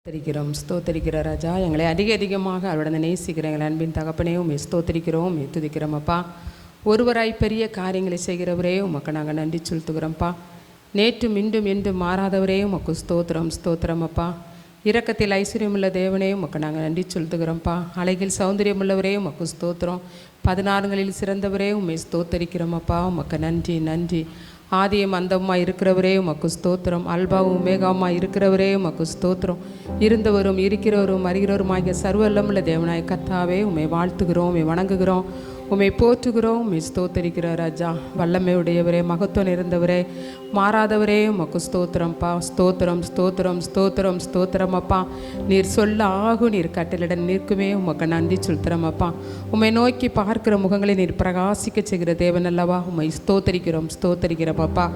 ஸ்தோத்தரிக்கிற ராஜா, எங்களை அதிகமாக அவருடன் நேசிக்கிற எங்கள் அன்பின் தகப்பனே உம்மை ஸ்தோத்தரிக்கிறோம், துதிக்கிறோம் அப்பா. ஒருவராய் பெரிய காரியங்களை செய்கிறவரே உமக்கு நாங்கள் நன்றி செலுத்துகிறோம்ப்பா. நேற்றும் இன்றும் என்றும் மாறாதவரே உமக்கு ஸ்தோத்திரம் அப்பா. இரக்கத்தில் ஐஸ்வர்யமுள்ள தேவனே உமக்கு நாங்கள் நன்றி செலுத்துகிறோம்ப்பா. அழகில் சௌந்தரியமுள்ளவரே உமக்கு ஸ்தோத்திரம். 16களில் சிறந்தவரே உம்மை ஸ்தோத்தரிக்கிறோம் அப்பா. உமக்கு நன்றி. ஆதியும் அந்தமாக இருக்கிறவரே உமக்கு ஸ்தோத்திரம். அல்பாவும் மேகாவுமாக இருக்கிறவரே உமக்கு ஸ்தோத்திரம். இருந்தவரும் இருக்கிறவரும் அறிகிறவருமாகிய சர்வல்லமுள்ள தேவனாய கர்த்தாவே உம்மை வாழ்த்துகிறோம், உம்மை வணங்குகிறோம், உம்மை போற்றுகிறோம், உம்மை ஸ்தோத்தரிக்கிற ராஜா. வல்லமை உடையவரே, மகத்துவம் இருந்தவரே, மாறாதவரே உமக்கு ஸ்தோத்திரம்ப்பா. ஸ்தோத்திரம் அப்பா. நீர் சொல்ல ஆகும், நீர் கட்டளிட நிற்குமே உமக்கு நன்றி செலுத்துகிறோம் அப்பா. உம்மை நோக்கி பார்க்கிற முகங்களை நீர் பிரகாசிக்க செய்கிற தேவன் அல்லவா. உம்மை ஸ்தோத்தரிக்கிறோம் அப்பா.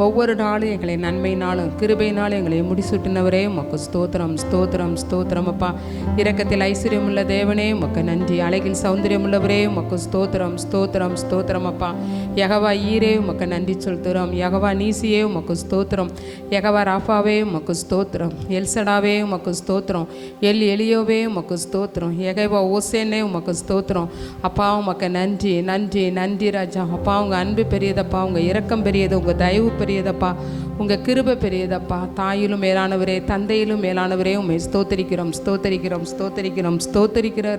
ஒவ்வொரு நாளும் எங்களை நன்மையினாலும் கிருபையினாலும் எங்களை முடிசூட்டினவரே உமக்கு ஸ்தோத்திரம் அப்பா. இரக்கத்தில் ஐஸ்வர்யமுள்ள தேவனே உமக்கு நன்றி. அழகில் சௌந்தரியமுள்ளவரே உமக்கு ஸ்தோத்திரம் அப்பா. யெகோவா ஈரே உமக்கு நன்றி செலுத்துகிறோம். யெகோவா நீசியே உமக்கு ஸ்தோத்திரம். யெகோவா ராஃபாவே உமக்கு ஸ்தோத்திரம். எல்சடாவே உமக்கு ஸ்தோத்திரம். எலியோவே உமக்கு ஸ்தோத்திரம். யெகோவா ஓசேனே உமக்கு ஸ்தோத்திரம் அப்பா. உமக்கு நன்றி ராஜா. அப்பா உங்கள் அன்பு பெரியதப்பா, உங்கள் இரக்கம் பெரியது, உங்கள் தயவு பெரியதப்பா, உங்கள் கிருபை பெரியதப்பா. தாயிலும் மேலானவரே, தந்தையிலும் மேலானவரே உம்மை ஸ்தோத்தரிக்கிற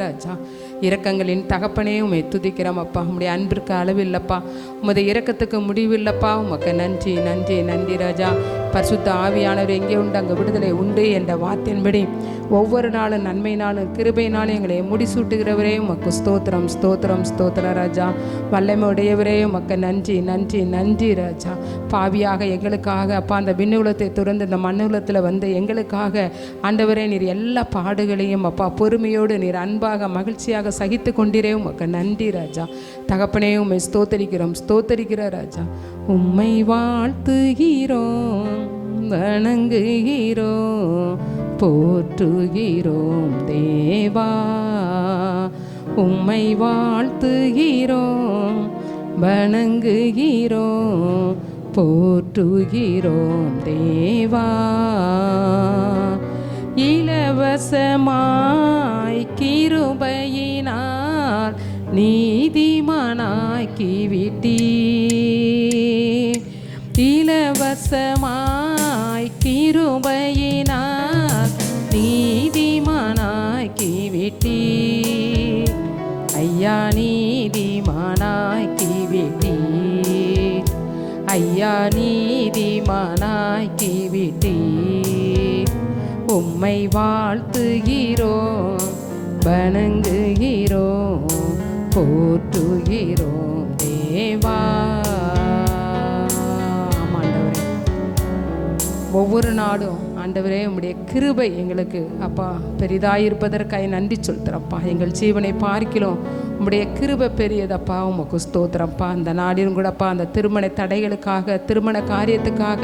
ராஜா. இரக்கங்களின் தகப்பனே உம்மை துதிக்கிறோம் அப்பா. உம்முடைய அன்பிற்கு அளவு இல்லப்பா, உமது இரக்கத்துக்கு முடிவு இல்லப்பா. உமக்கு நன்றி ராஜா. பரிசுத்த ஆவியானவர் எங்கே உண்டு அங்கே விடுதலை உண்டு என்ற வார்த்தையின்படி ஒவ்வொரு நாளும் நன்மையினாலும் கிருபையினாலும் எங்களை முடிசூட்டுகிறவரே உமக்கு ஸ்தோத்திரம் ராஜா. வல்லமை உடையவரே உமக்கு நன்றி ராஜா. பாவியாக எங்களுக்காக அப்பா அந்த விண்ணுலத்தை துறந்து இந்த மண்ணுலத்தில் வந்து எங்களுக்காக ஆண்டவரே நீர் எல்லா பாடுகளையும் அப்பா பொறுமையோடு நீர் அன்பாக மகிழ்ச்சியாக சகித்து கொண்டிரே உமக்கு நன்றி ராஜா. தகப்பனே உம்மை ஸ்தோத்தரிக்கிற ராஜா. உம்மை வாழ்த்துகிறோம், வணங்குகிறோம், போற்றுகிறோம் தேவா. உம்மை வாழ்த்துகிறோம், வணங்குகிறோம், போற்றுகிறோம் தேவா. இலவசமாய் கிருபையினால் நீதிமானாக்கி விட்டீர். இலவசமாய் கிருபையினால் நீதிமானாக்கி விட்டீர். ஐயா நீதிமானாக்கி விட்டீர். ஐயா நீதிமானாக்கி விட்டீர். உம்மை வாழ்த்துகிறோம், வணங்குகிறோம், போற்றுகிறோம் தேவா. ஆண்டவரே, ஒவ்வொரு நாளும் ஆண்டவரே உம்முடைய கிருபை எங்களுக்கு அப்பா பெரிதாயிருப்பதற்காக நன்றி சொல்கிறப்பா. எங்கள் ஜீவனை பார்க்கிறோம் உம்முடைய கிருபை பெரியதப்பா. உமக்கு ஸ்தோத்திரப்பா. அந்த நாளிலும் கூடப்பா அந்த திருமண தடைகளுக்காக, திருமண காரியத்துக்காக,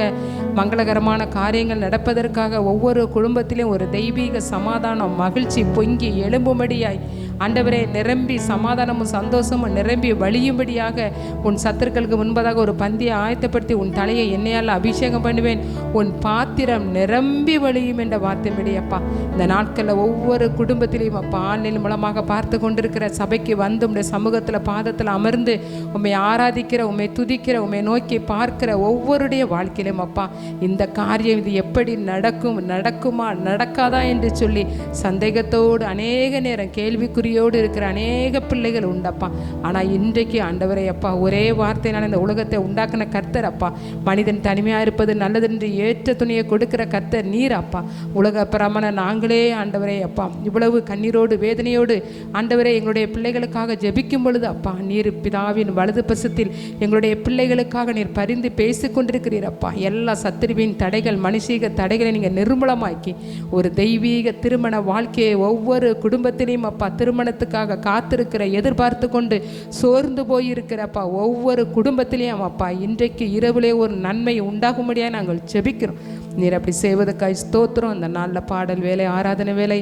மங்களகரமான காரியங்கள் நடப்பதற்காக ஒவ்வொரு குடும்பத்திலும் ஒரு தெய்வீக சமாதானம் மகிழ்ச்சி பொங்கி எழும்பும்படியாய் ஆண்டவரே நிரம்பி சமாதானமும் சந்தோஷமும் நிரம்பி வழியும்படியாக உன் சத்துருக்களுக்கு முன்பதாக ஒரு பந்தியை ஆயத்தப்படுத்தி உன் தலையை எண்ணெயால் அபிஷேகம் பண்ணுவேன், உன் பாத்திரம் நிரம்பி வழியும் என்ற வார்த்தையின்படியப்பா. இந்த நாட்களில் ஒவ்வொரு குடும்பத்திலையும் அப்பா ஆன்லைன் மூலமாக பார்த்து கொண்டிருக்கிற சபைக்கு வந்து உம்முடைய சமூகத்தில் பாதத்தில் அமர்ந்து உம்மை ஆராதிக்கிற, உம்மை துதிக்கிற, உம்மை நோக்கி பார்க்கிற ஒவ்வொருடைய வாழ்க்கையிலும் அப்பா இந்த காரியம் இது எப்படி நடக்குமா நடக்காதா என்று சொல்லி சந்தேகத்தோடு அநேக நேரம் கேள்விக்குறியோடு இருக்கிற அநேக பிள்ளைகள் உண்டப்பா. ஆனால் இன்றைக்கு ஆண்டவரே அப்பா ஒரே வார்த்தையினால் இந்த உலகத்தை உண்டாக்கின கர்த்தர் அப்பா. மனிதன் தனிமையாக இருப்பது நல்லதென்று ஏற்ற துணியை கொடுக்கிற கர்த்தர் நீர் அப்பா. உலக பிரமண நாங்களே ஆண்டவரே அப்பா இவ்வளவு கண்ணீரோடு வேதனையோடு ஆண்டவரே எங்களுடைய பிள்ளைகளுக்காக ஜெபிக்கும் பொழுது அப்பா நீர் பிதாவின் வலது பசத்தில் எங்களுடைய பிள்ளைகளுக்காக நீர் பரிந்து பேசி கொண்டிருக்கிறீர் அப்பா. எல்லா சத்துருவின் தடைகள், மனுஷீக தடைகளை நீங்கள் நிர்மூலமாக்கி ஒரு தெய்வீக திருமண வாழ்க்கையை ஒவ்வொரு குடும்பத்திலையும் அப்பா திருமணத்துக்காக காத்திருக்கிற, எதிர்பார்த்து கொண்டு சோர்ந்து போயிருக்கிறப்பா ஒவ்வொரு குடும்பத்திலையும் அப்பா இன்றைக்கு இரவிலே ஒரு நன்மை உண்டாகும்படியாக நாங்கள் ஜெபிக்கிறோம். நீர் அப்படி செய்வதற்காக ஸ்தோத்திரம். அந்த நாளில் பாடல் வேலை, ஆராதனை வேலை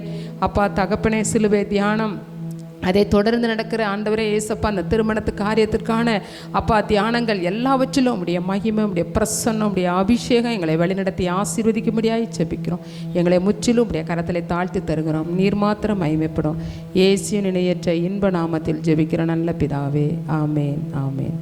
அப்பா தகப்பனே, சிலுவை தியானம் அதை தொடர்ந்து நடக்கிற ஆண்டவரே ஏசப்பா அந்த திருமணத்து காரியத்திற்கான அப்பா தியானங்கள் எல்லாவற்றிலும் உடைய மகிமை, உடைய பிரசன்னம், உடைய அபிஷேகம் எங்களை வழிநடத்தி ஆசீர்வதிக்கும்படியாய் ஜெபிக்கிறோம். எங்களை முற்றிலும் உடைய கரத்தில் தாழ்த்தி தருகிறோம். நீர் மாத்திரம் மகிமைப்படும். இயேசுவின் இணையற்ற இன்ப நாமத்தில் ஜெபிக்கிற நல்ல பிதாவே, ஆமேன், ஆமேன்.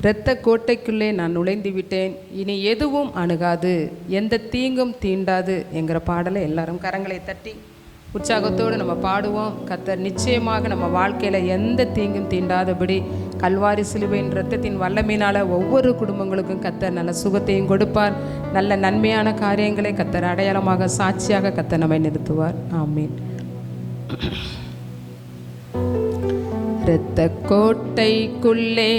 இரத்த கோட்டைக்குள்ளே நான் நுழைந்து விட்டேன், இனி எதுவும் அணுகாது, எந்த தீங்கும் தீண்டாது என்கிற பாடலை எல்லாரும் கரங்களை தட்டி உற்சாகத்தோடு நம்ம பாடுவோம். கர்த்தர் நிச்சயமாக நம்ம வாழ்க்கையில் எந்த தீங்கும் தீண்டாதபடி கல்வாரி சிலுவையின் இரத்தத்தின் வல்லமையினால் ஒவ்வொரு குடும்பங்களுக்கும் கர்த்தர் நல்ல சுகத்தையும் கொடுப்பார். நல்ல நன்மையான காரியங்களை கர்த்தர் அடையாளமாக சாட்சியாக கர்த்தர் நம்மை நிறுத்துவார். ஆமீன். இரத்த கோட்டைக்குள்ளே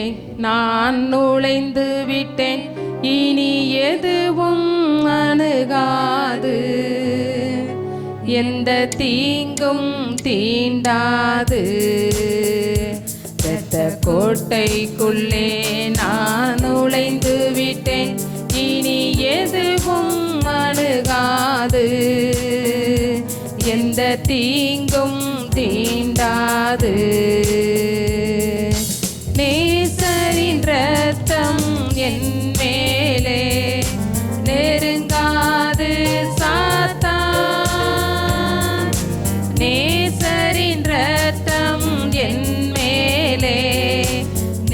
நான் நுழைந்து விட்டேன், இனி எதுவும் அணுகாது, எந்த தீங்கும் தீண்டாது. இரத்த கோட்டைக்குள்ளே நான் நுழைந்து விட்டேன், இனி எதுவும் அணுகாது, எந்த தீங்கும் தீண்டாது. நேசரின் இரத்தம் என் மேலே நெருங்காது சாத்தான், நேசரின் இரத்தம் என் மேலே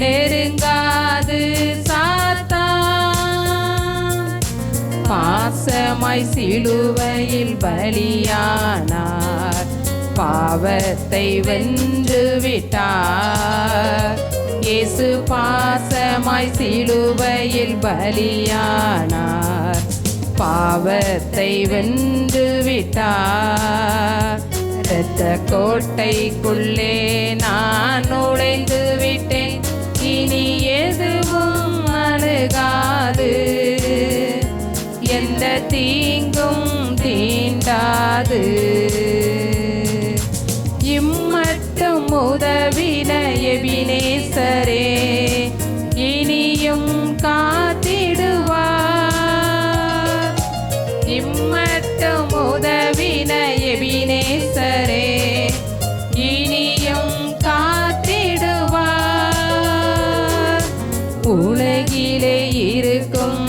நெருங்காது சாத்தான். பாசமாய் சிலுவையில் பலியானார், பாவத்தை வென்று விட்டார். இயேசு பாசமாய் சிலுவையில் பலியானார், பாவத்தை வென்று விட்டார். இரத்த கோட்டைக்குள்ளே நான் நுழைந்து விட்டேன், இனி எதுவும் அணுகாது, எந்த தீங்கும் தீண்டாது. இம்மட்டும் உதவின எபினேசரே இனியும் காத்திடுவார். இம்மட்டும் உதவின எபினேசரே இனியும் காத்திடுவார். உலகிலே இருக்கும்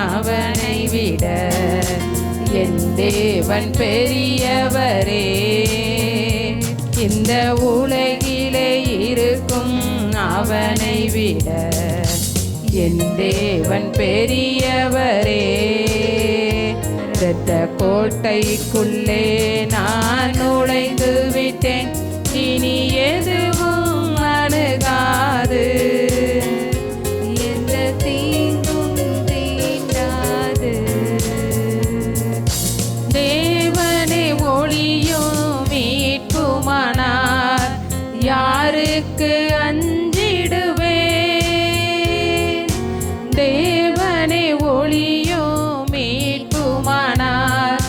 அவனை விட என் தேவன் பெரியவரே. இந்த உலகிலே இருக்கும் அவனை விட என் தேவன் பெரியவரே. இரத்த கோட்டைக்குள்ளே நான் நுழைந்து விட்டேன், இனி எதுவும் அணுகாது, எந்த தீங்கும் தீண்டாது. தேவனே ஒளியும் மீட்புமானார், யாருக்கு அஞ்சிடுவேன். தேவனே ஒளியும் மீட்புமானார்,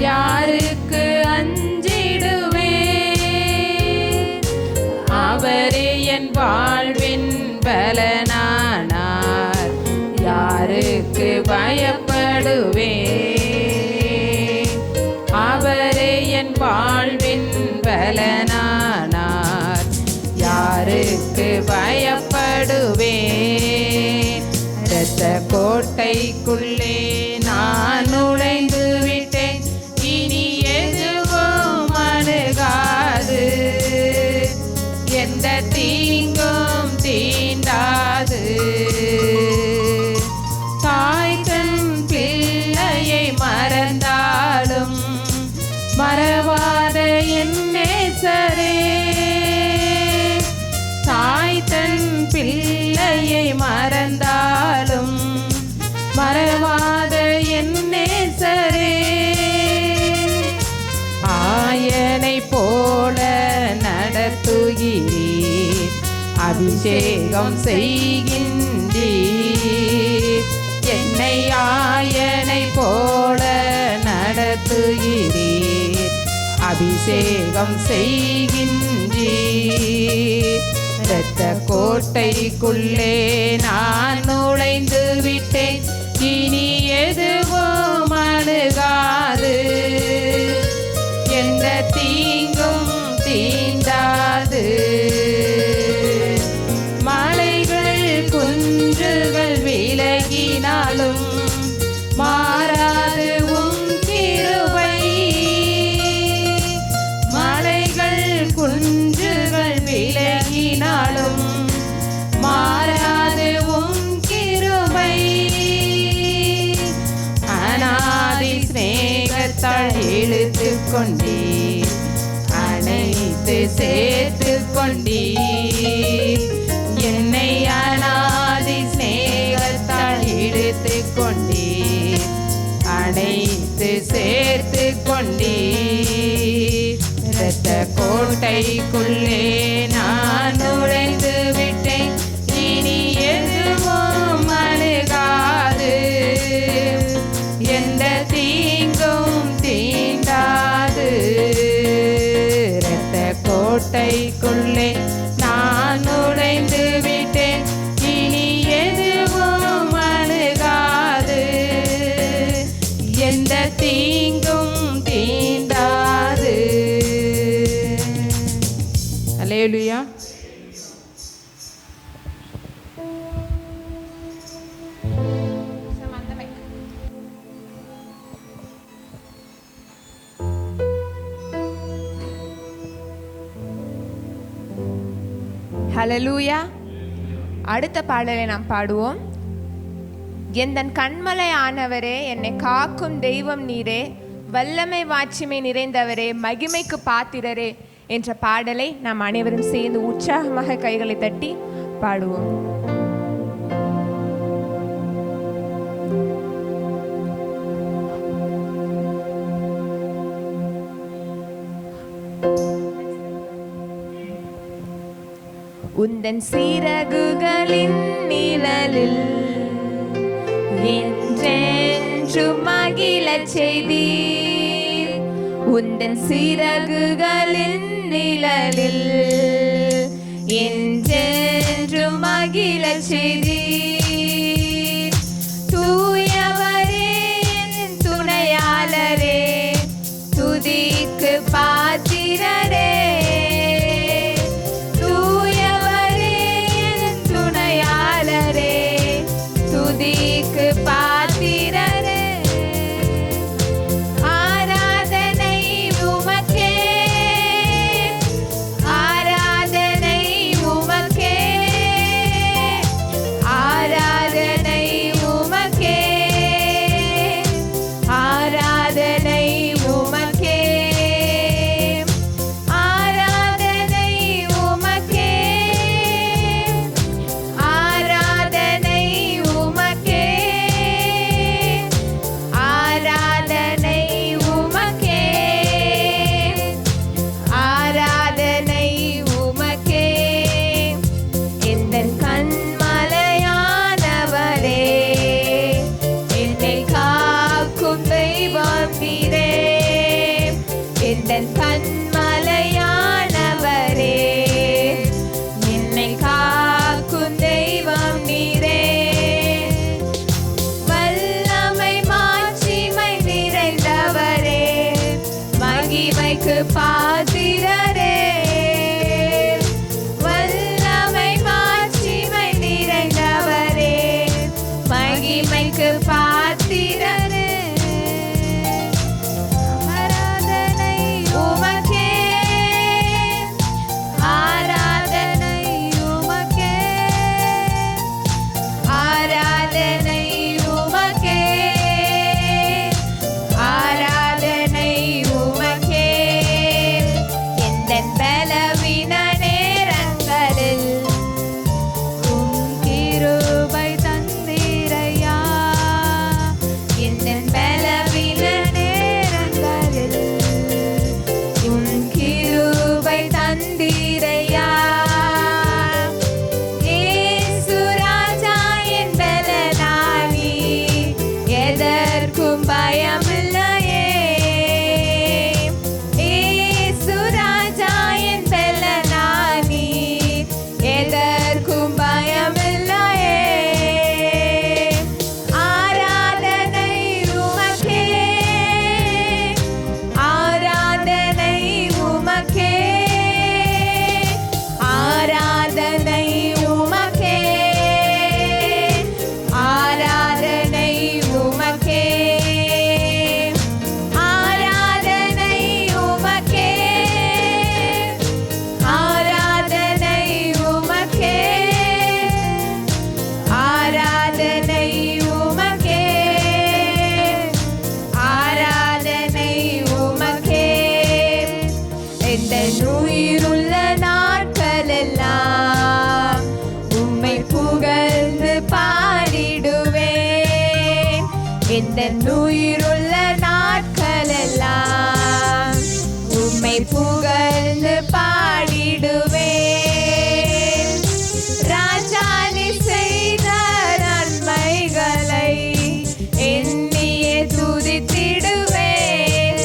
யாருக்கு அஞ்சிடுவேன். அவரே என் வாழ்வின் பலனானார், யாருக்கு பயப்படுவேன். அவரே என் வாழ்வின் பலனானார், யாருக்கு பயப்படுவேன். இரத்த கோட்டைக்குள்ளே நான் நுழைந்து விட்டேன், இனி எதுவும் அணுகாது, எந்த தீங்கும் தீண்டாது. தாய் தன் பிள்ளையை மறந்தாலும் மறவாத என் நேசரே. தாய் தன் பிள்ளையை மறந்தாலும் மறவாத என் நேசரே. ஆயனை போல நடத்துகிறீர், அபிஷேகம் செய்கின்றீர். என்னை ஆயனை போல நடத்துகிறீர், அபிஷேகம் செய்கின்றீர். இரத்த கோட்டைக்குள்ளே நான் நுழைந்து விட்டேன், இனி எதுவும் அணுகாது, எந்த தீங்கும் தீண்டாது. மலைகள் குன்றுகள் விலகினாலும் மாறாது உம் கிருபை. மலைகள் குன்றுகள் விலகினாலும் மாறாது உம் கிருபை. அநாதி சிநேகத்தால் இழுத்து கொண்டீர், அனைத்து சேர்த்து கொண்டீர். என்னை அநாதி சிநேகத்தால் இழுத்து கொண்டீர், அனைத்து சேர்த்து கொண்டீர். இரத்த கோட்டைக்குள்ளே நான் நுழைந்து விட்டேன், இனி எதுவும் அணுகாது, எந்த தீங்கும் தீண்டாது. இரத்த கோட்டைக்குள்ளே நான் நுழைந்து விட்டேன், இனி எதுவும் அணுகாது, எந்த தீங்கும் தீண்டாது. அல்லேலூயா. ஹல்லேலூயா. அடுத்த பாடலை நாம் பாடுவோம். எந்தன் கண்மலை ஆனவரே, என்னை காக்கும் தெய்வம் நீரே, வல்லமை வாட்சிமை நிறைந்தவரே, மகிமைக்கு பாத்திரரே என்ற பாடலை நாம் அனைவரும் சேர்ந்து உற்சாகமாக கைகளை தட்டி பாடுவோம். உந்தன் சிறகுகளின் நிழலில் என்றென்று மகிழச் செய்தீர். உந்தன் சிறகுகளின் நிழலில் என்றென்று மகிழச் செய்தீர். தூயவரே என் துணையாளரே, துதிக்கு பாத்திரரே. துதிக்கு பாத்திரரே. ஆராதனை உமக்கே, ஆராதனை உமக்கே, எந்த உயிருள்ள நாட்களெல்லாம் உம்மை புகழ்ந்து பாடிடுவேன். ராஜா நீ செய்த நன்மைகளை எண்ணியே துதித்திடுவேன்.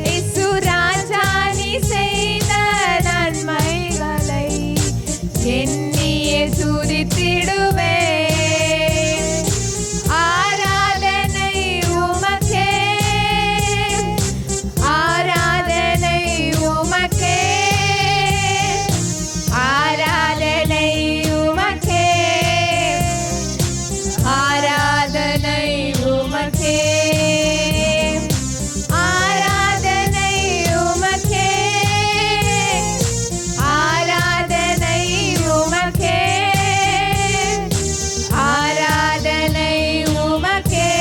இயேசு ராஜா நீ செய்த நன்மைகளை எண்ணியே துதித்திடுவேன். ஆராதனை உமக்கே, ஆராதனை உமக்கே, ஆராதனை உமக்கே, ஆராதனை உமக்கே, ஆராதனை உமக்கே, ஆராதனை உமக்கே, ஆராதனை உமக்கே,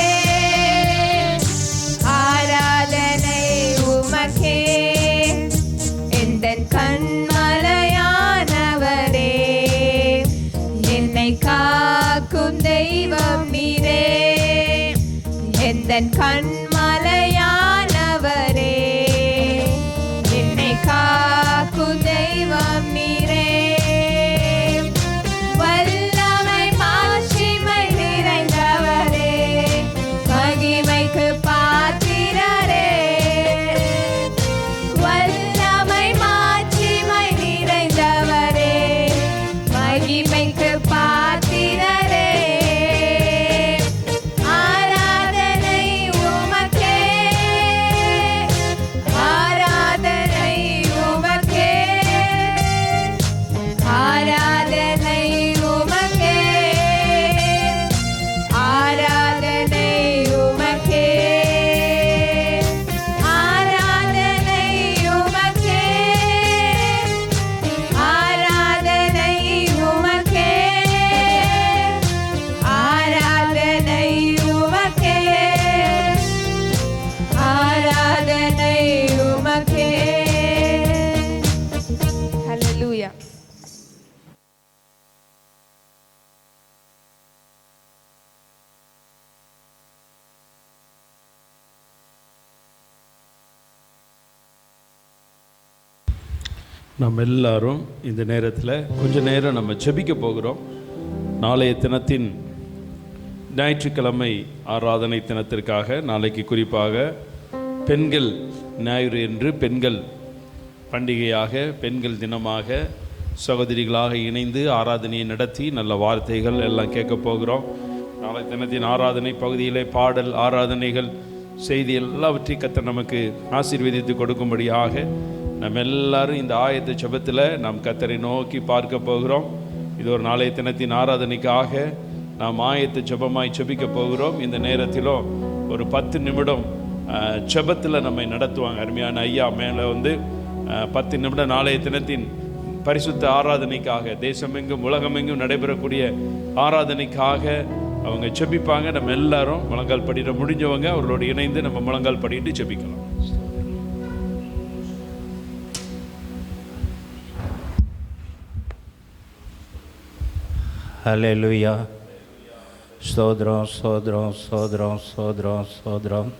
ஆராதனை உமக்கே. எந்தன் கண்மலையானவரே, என்னை காக்கும் தெய்வம் நீரே. எந்தன் கண்மலையானவரே, என்னை காக்கும் தெய்வம் நீரே. வல்லமை மாட்சிமை நிறைந்தவரே, மகிமைக்கு பாத்திரரே. வல்லமை மாட்சிமை நிறைந்தவரே, மகிமைக்கு பாத்திரரே. ஆராதனை உமக்கே, ஆராதனை உமக்கே, ஆராதனை உமக்கே, ஆராதனை உமக்கே, ஆராதனை உமக்கே, ஆராதனை உமக்கே, ஆராதனை உமக்கே, ஆராதனை உமக்கே. ஹல்லேலூயா. நம்ம எல்லாரும் இந்த நேரத்தில் கொஞ்ச நேரம் நம்ம ஜெபிக்க போகிறோம். நாளைய தினத்தின் ஞாயிற்றுக்கிழமை ஆராதனை தினத்திற்காக, நாளைக்கு குறிப்பாக பெண்கள் ஞாயிறு என்று பெண்கள் பண்டிகையாக, பெண்கள் தினமாக சகோதரிகளாக இணைந்து ஆராதனையை நடத்தி நல்ல வார்த்தைகள் எல்லாம் கேட்க போகிறோம். நாளை தினத்தின் ஆராதனை பகுதியிலே பாடல், ஆராதனைகள், செய்தி எல்லாவற்றையும் கர்த்தர் நமக்கு ஆசீர்வதித்து கொடுக்கும்படியாக நம்ம எல்லாரும் இந்த ஆயத்த ஜெபத்தில் நாம் கர்த்தரை நோக்கி பார்க்க போகிறோம். இது ஒரு நாளைய தினத்தின் ஆராதனைக்காக நாம் ஆயத்த ஜெபமாய் ஜெபிக்க போகிறோம். இந்த நேரத்திலும் ஒரு 10 நிமிடம் ஜெபத்தில் நம்மை நடத்துவாங்க. அருமையான ஐயா மேலே 10 நிமிடம் நாளைய தினத்தின் பரிசுத்த ஆராதனைக்காக, தேசமெங்கும் உலகமெங்கும் நடைபெறக்கூடிய ஆராதனைக்காக அவங்க ஜெபிப்பாங்க. நம்ம எல்லாரும் முழங்கால் படிட முடிஞ்சவங்க அவர்களோடு இணைந்து நம்ம முழங்கால் படிட்டு ஜெபிக்கலாம். ஹல்லேலூயா. ஸ்தோத்திரம், ஸ்தோத்திரம், ஸ்தோத்திரம், ஸ்தோத்திரம், ஸ்தோத்திரம்.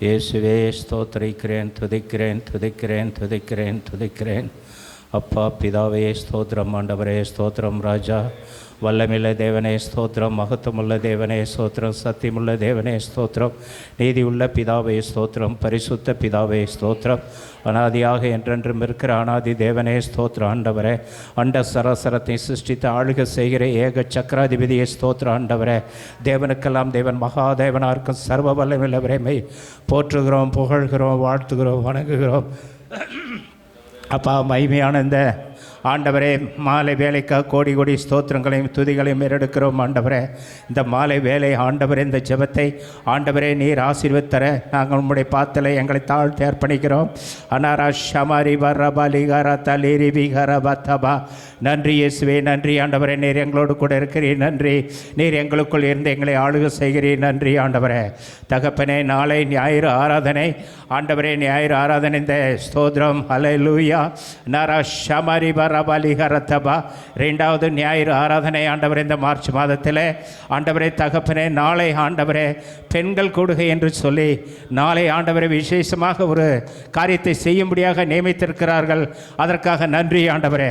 இயேசுவே ஸ்தோத்திரிக்கிறேன், துதிக்கிறேன், துதிக்கிறேன், துதிக்கிறேன், துதிக்கிறேன். அப்பா பிதாவே ஸ்தோத்திரம், ஆண்டவரே ஸ்தோத்திரம், ராஜா வல்லமில்ல தேவனே ஸ்தோத்திரம், மகத்துவமுள்ள தேவனே ஸ்தோத்திரம், சத்தியமுள்ள தேவனே ஸ்தோத்திரம், நீதியுள்ள பிதாவே ஸ்தோத்திரம், பரிசுத்த பிதாவே ஸ்தோத்திரம், அனாதியாக என்றென்றும் இருக்கிற அனாதி தேவனே ஸ்தோத்திரம். ஆண்டவரே அண்ட சராசரத்தை சிருஷ்டித்து ஆளுகை செய்கிற ஏக சக்கராதிபதியை ஸ்தோத்திரம். ஆண்டவரே தேவனுக்கெல்லாம் தேவன் மகாதேவனாக இருக்கும் சர்வ வல்லமையுள்ளவரை போற்றுகிறோம், புகழ்கிறோம், வாழ்த்துகிறோம், வணங்குகிறோம். அப்பா மகிமையான இந்த ஆண்டவரே மாலை வேலைக்காக கோடி கோடி ஸ்தோத்திரங்களையும் துதிகளையும் ஏறெடுக்கிறோம். ஆண்டவரே இந்த மாலை வேலை ஆண்டவரே இந்த ஜெபத்தை ஆண்டவரே நீர் ஆசீர்வதித்தர நாங்கள் உம்முடைய பாத்தலை எங்களை தாழ்த்தி அர்ப்பணிக்கிறோம். அனாரா ஷமாரி வரபாலிகாரா தலீரி விகாரா பத்தபா. நன்றி இயேசுவே, நன்றி ஆண்டவரே, நீர் எங்களோடு கூட இருக்கிறீர். நன்றி, நீர் எங்களுக்குள் இருந்து எங்களை ஆளுகை செய்கிறீர். நன்றி ஆண்டவரே. தகப்பனே நாளை ஞாயிறு ஆராதனை ஆண்டவரே, ஞாயிறு ஆராதனை இந்த ஸ்தோத்திரம் ஹல்லேலூயா. நாரா ஷமாரி ரபாலிகரத்தபா. 2வது ஞாயிறு ஆராதனை ஆண்டவரே இந்த மார்ச் மாதத்தில் ஆண்டவரே தகப்பனே, நாளை ஆண்டவரே பெண்கள் கூடுகை என்று சொல்லி நாளை ஆண்டவரை விசேஷமாக ஒரு காரியத்தை செய்யும்படியாக நியமித்திருக்கிறார்கள். அதற்காக நன்றி ஆண்டவரே.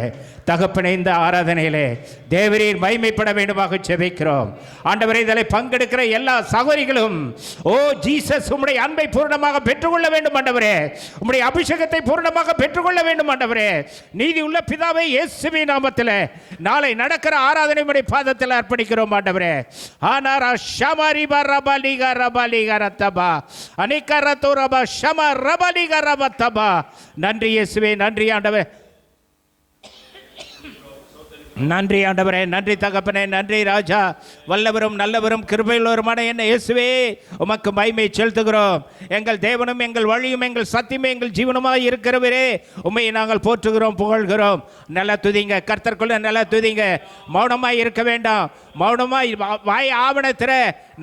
தகப்பனே, இந்த ஆராதனையிலே தேவரீர் மகிமைப்பட வேண்டுமாக ஜெபிக்கிறோம் ஆண்டவரே. இதில் பங்கெடுக்கிற எல்லா சகோதரிகளும் ஓ ஜீசஸ் உம்முடைய அன்பை பூர்ணமாக பெற்றுக்கொள்ள வேண்டும் ஆண்டவரே. உம்முடைய அபிஷேகத்தை பூர்ணமாக பெற்றுக்கொள்ள வேண்டும் ஆண்டவரே. நீதி உள்ள பிதாவை இயேசுவின் நாமத்தில் நாளை நடக்கிற ஆராதனை உம்முடைய பாதத்தில் அர்ப்பணிக்கிறோம் ஆண்டவரே. ஆனாரா ஷமரிபா ரபலிகா ரபலிகா ரத்தபா அனிகரதோ ரபா ஷம ரபலிகா ரபத்தபா. நன்றி இயேசுவே, நன்றி ஆண்டவரே, நன்றி ஆண்டவரே, நன்றி தகப்பனே, நன்றி ராஜா. வல்லவரும் நல்லவரும் கிருபையுள்ளவருமான என்ன இயேசுவே, உமக்கு மகிமை செலுத்துகிறோம். எங்கள் தேவனும் எங்கள் வழியும் எங்கள் சத்தியமே எங்கள் ஜீவனமாக இருக்கிறவரே, உண்மையை நாங்கள் போற்றுகிறோம், புகழ்கிறோம். நல்லா துதிங்க, கர்த்தருக்குள்ள நல்லா துதிங்க. மௌனமாய் இருக்க வேண்டாம். மௌனமாய் வாய் ஆவணத்திற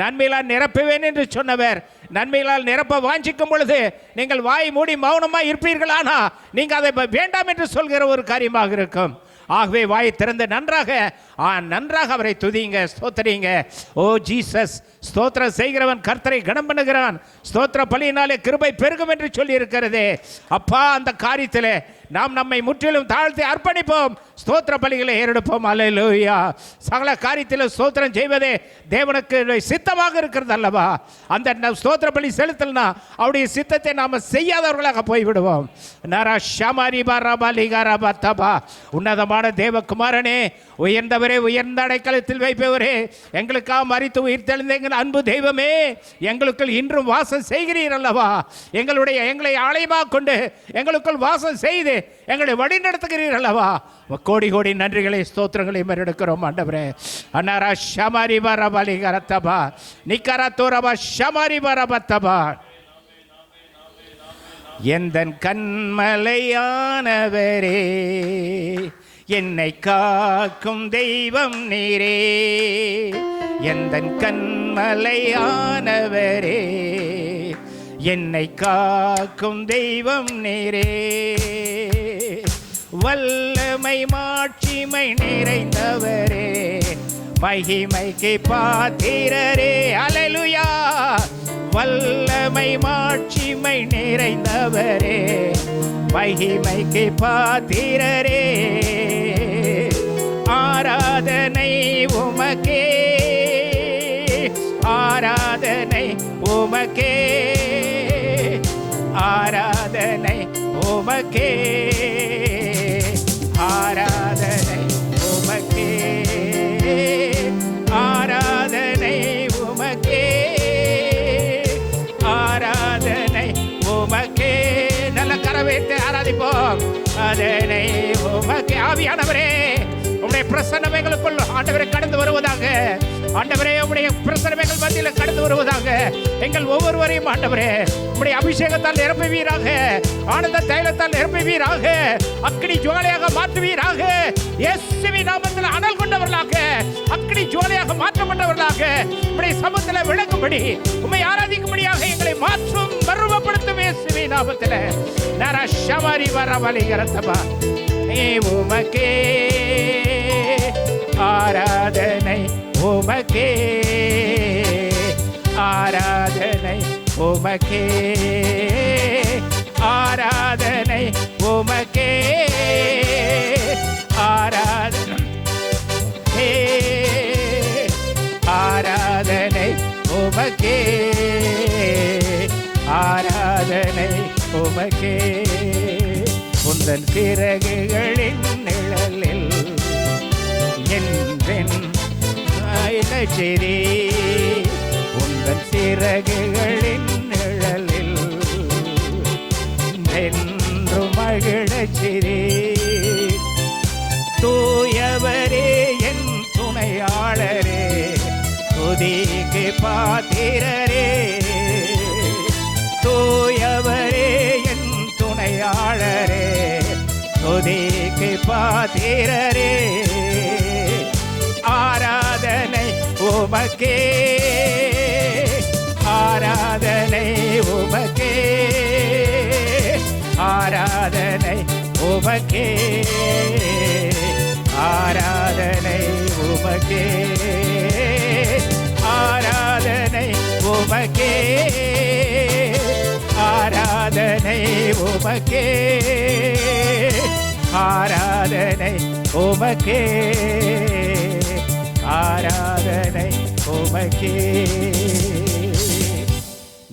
நன்மையிலால் நிரப்புவேன் என்று சொன்னவர் நன்மைகளால் நிரப்ப வாஞ்சிக்கும் பொழுது நீங்கள் வாய் மூடி மௌனமாய் இருப்பீர்களானா நீங்கள் அதை வேண்டாம் என்று சொல்கிற ஒரு காரியமாக இருக்கும். ஆகவே வாயை திறந்து நன்றாக அவரை துதிங்க, ஸ்தோத்திரிங்க. ஓ ஜீசஸ், ஸ்தோத்திரம் செய்கிறவன் கர்த்தரை கனம் பண்ணுகிறான், ஸ்தோத்திர பலியினாலே கிருபை பெருகும் என்று சொல்லி இருக்கிறதே. அப்பா, அந்த காரியத்தில் நாம் நம்மை முற்றிலும் தாழ்த்தி அர்ப்பணிப்போம், ஸ்தோத்திர பலிகளை ஏறெடுப்போம். அல்லேலூயா. சகல காரியத்தில் ஸ்தோத்திரம் செய்வதே தேவனுக்கு சித்தமாக இருக்கிறது அல்லவா? அந்த ஸ்தோத்திர பலி செலுத்தல்னா அவருடைய சித்தத்தை நாம் செய்யாதவர்களாக போய்விடுவோம். நரா ஷமரிபா ரபலிகா ரபத்தபா. உன்னதமான தேவகுமாரனே, உயர்ந்தவரே, உயர்ந்த அடைக்கலத்தில் வைப்பவரே, எங்களுக்காக மரித்து உயிர் தெளிந்த எங்கள் அன்பு தெய்வமே, எங்களுக்குள் இன்றும் வாசம் செய்கிறீர் அல்லவா? எங்களை ஆலயமாக கொண்டு எங்களுக்குள் வாசம் செய்து எங்களை வழி நடத்துகிறீர் அல்லவா? கோடி கோடி நன்றிகளை ஸ்தோத்திரங்களை எடுக்கிறோம் ஆண்டவரே. அன்னாரா ஷமரி வரபலி கரத்தபா நிக்கரத்தோரபா ஷமரி வரபத்தபா. எந்தன் கண்மலையானவரே, என்னை காக்கும் தெய்வம் நீரே. எந்தன் கண்மலையானவரே, என்னை காக்கும் தெய்வம் நீரே. வல்லமை மாட்சிமை நிறைந்தவரே, மகிமைக்கு பாத்திரரே. அல்லேலூயா. வல்லமை மாட்சிமை நிறைந்தவரே, மகிமைக்கு பாத்திரரே. ஆராதனை உமக்கே, ஆராதனை உமக்கே, ஆராதனை உமக்கே, ஆராதனை உமக்கே, ஆராதனை உமக்கே, ஆராதனை உமக்கே. நல்ல கரவேற்று ஆராதிப்போம். அதனை உமக்கே. ஆவியானவரே, உம்முடைய பிரசன்னம் எங்களுக்குள் ஆண்டவரை கடந்து வருவதாக. ஆண்டவரே, உம்முடைய பிரசன்னங்கள் மத்தியில் கடந்து வருவதாக. எங்கள் ஒவ்வொருவரையும் ஆண்டவரே உம்முடைய அபிஷேகத்தால் நிரப்புவீராக, ஆனந்த தைலத்தால் நிரப்புவீராக, அக்கினி ஜுவாலையாக மாற்றுவீராக. இயேசுவின் நாமத்தில் அனல் கொண்டவர்களாக, அக்கினி ஜுவாலையாக மாற்றப்பட்டவர்களாக உம்முடைய சமூகத்தில் விளங்கும்படி, உம்மை ஆராதிக்கும்படியாக எங்களை மாற்றும், பருவப்படுத்தும் இயேசுவின் நாமத்தில். நர ஷமரி வரவலி கரத்தபா. உமக்கே ஆராதனை, உமக்கே ஆராதனை, உமக்கே ஆராதனை, உமக்கே ஆராதனை, ஆராதனை உமக்கே, ஆராதனை உமக்கே. உந்தன் சிறகுகளின் நிழலில் என்றென் சரி, உந்தன் சிறகுகளின் நிழலில் என்று மகிழச்சிரி. தூயவரே என் துணையாளரே, துதிக்கு பாத்திரரே. தூயவரே என் துணையாளரே, துதிக்கு பாத்திரரே. ஆராதனை உமக்கே, ஆராதனை உமக்கே, ஆராதனை உமக்கே. ஆராதனை உமக்கே, ஆராதனை உமக்கே, ஆராதனை உமக்கே, ஆராதனை உமக்கே, ஆராதனை உமக்கே.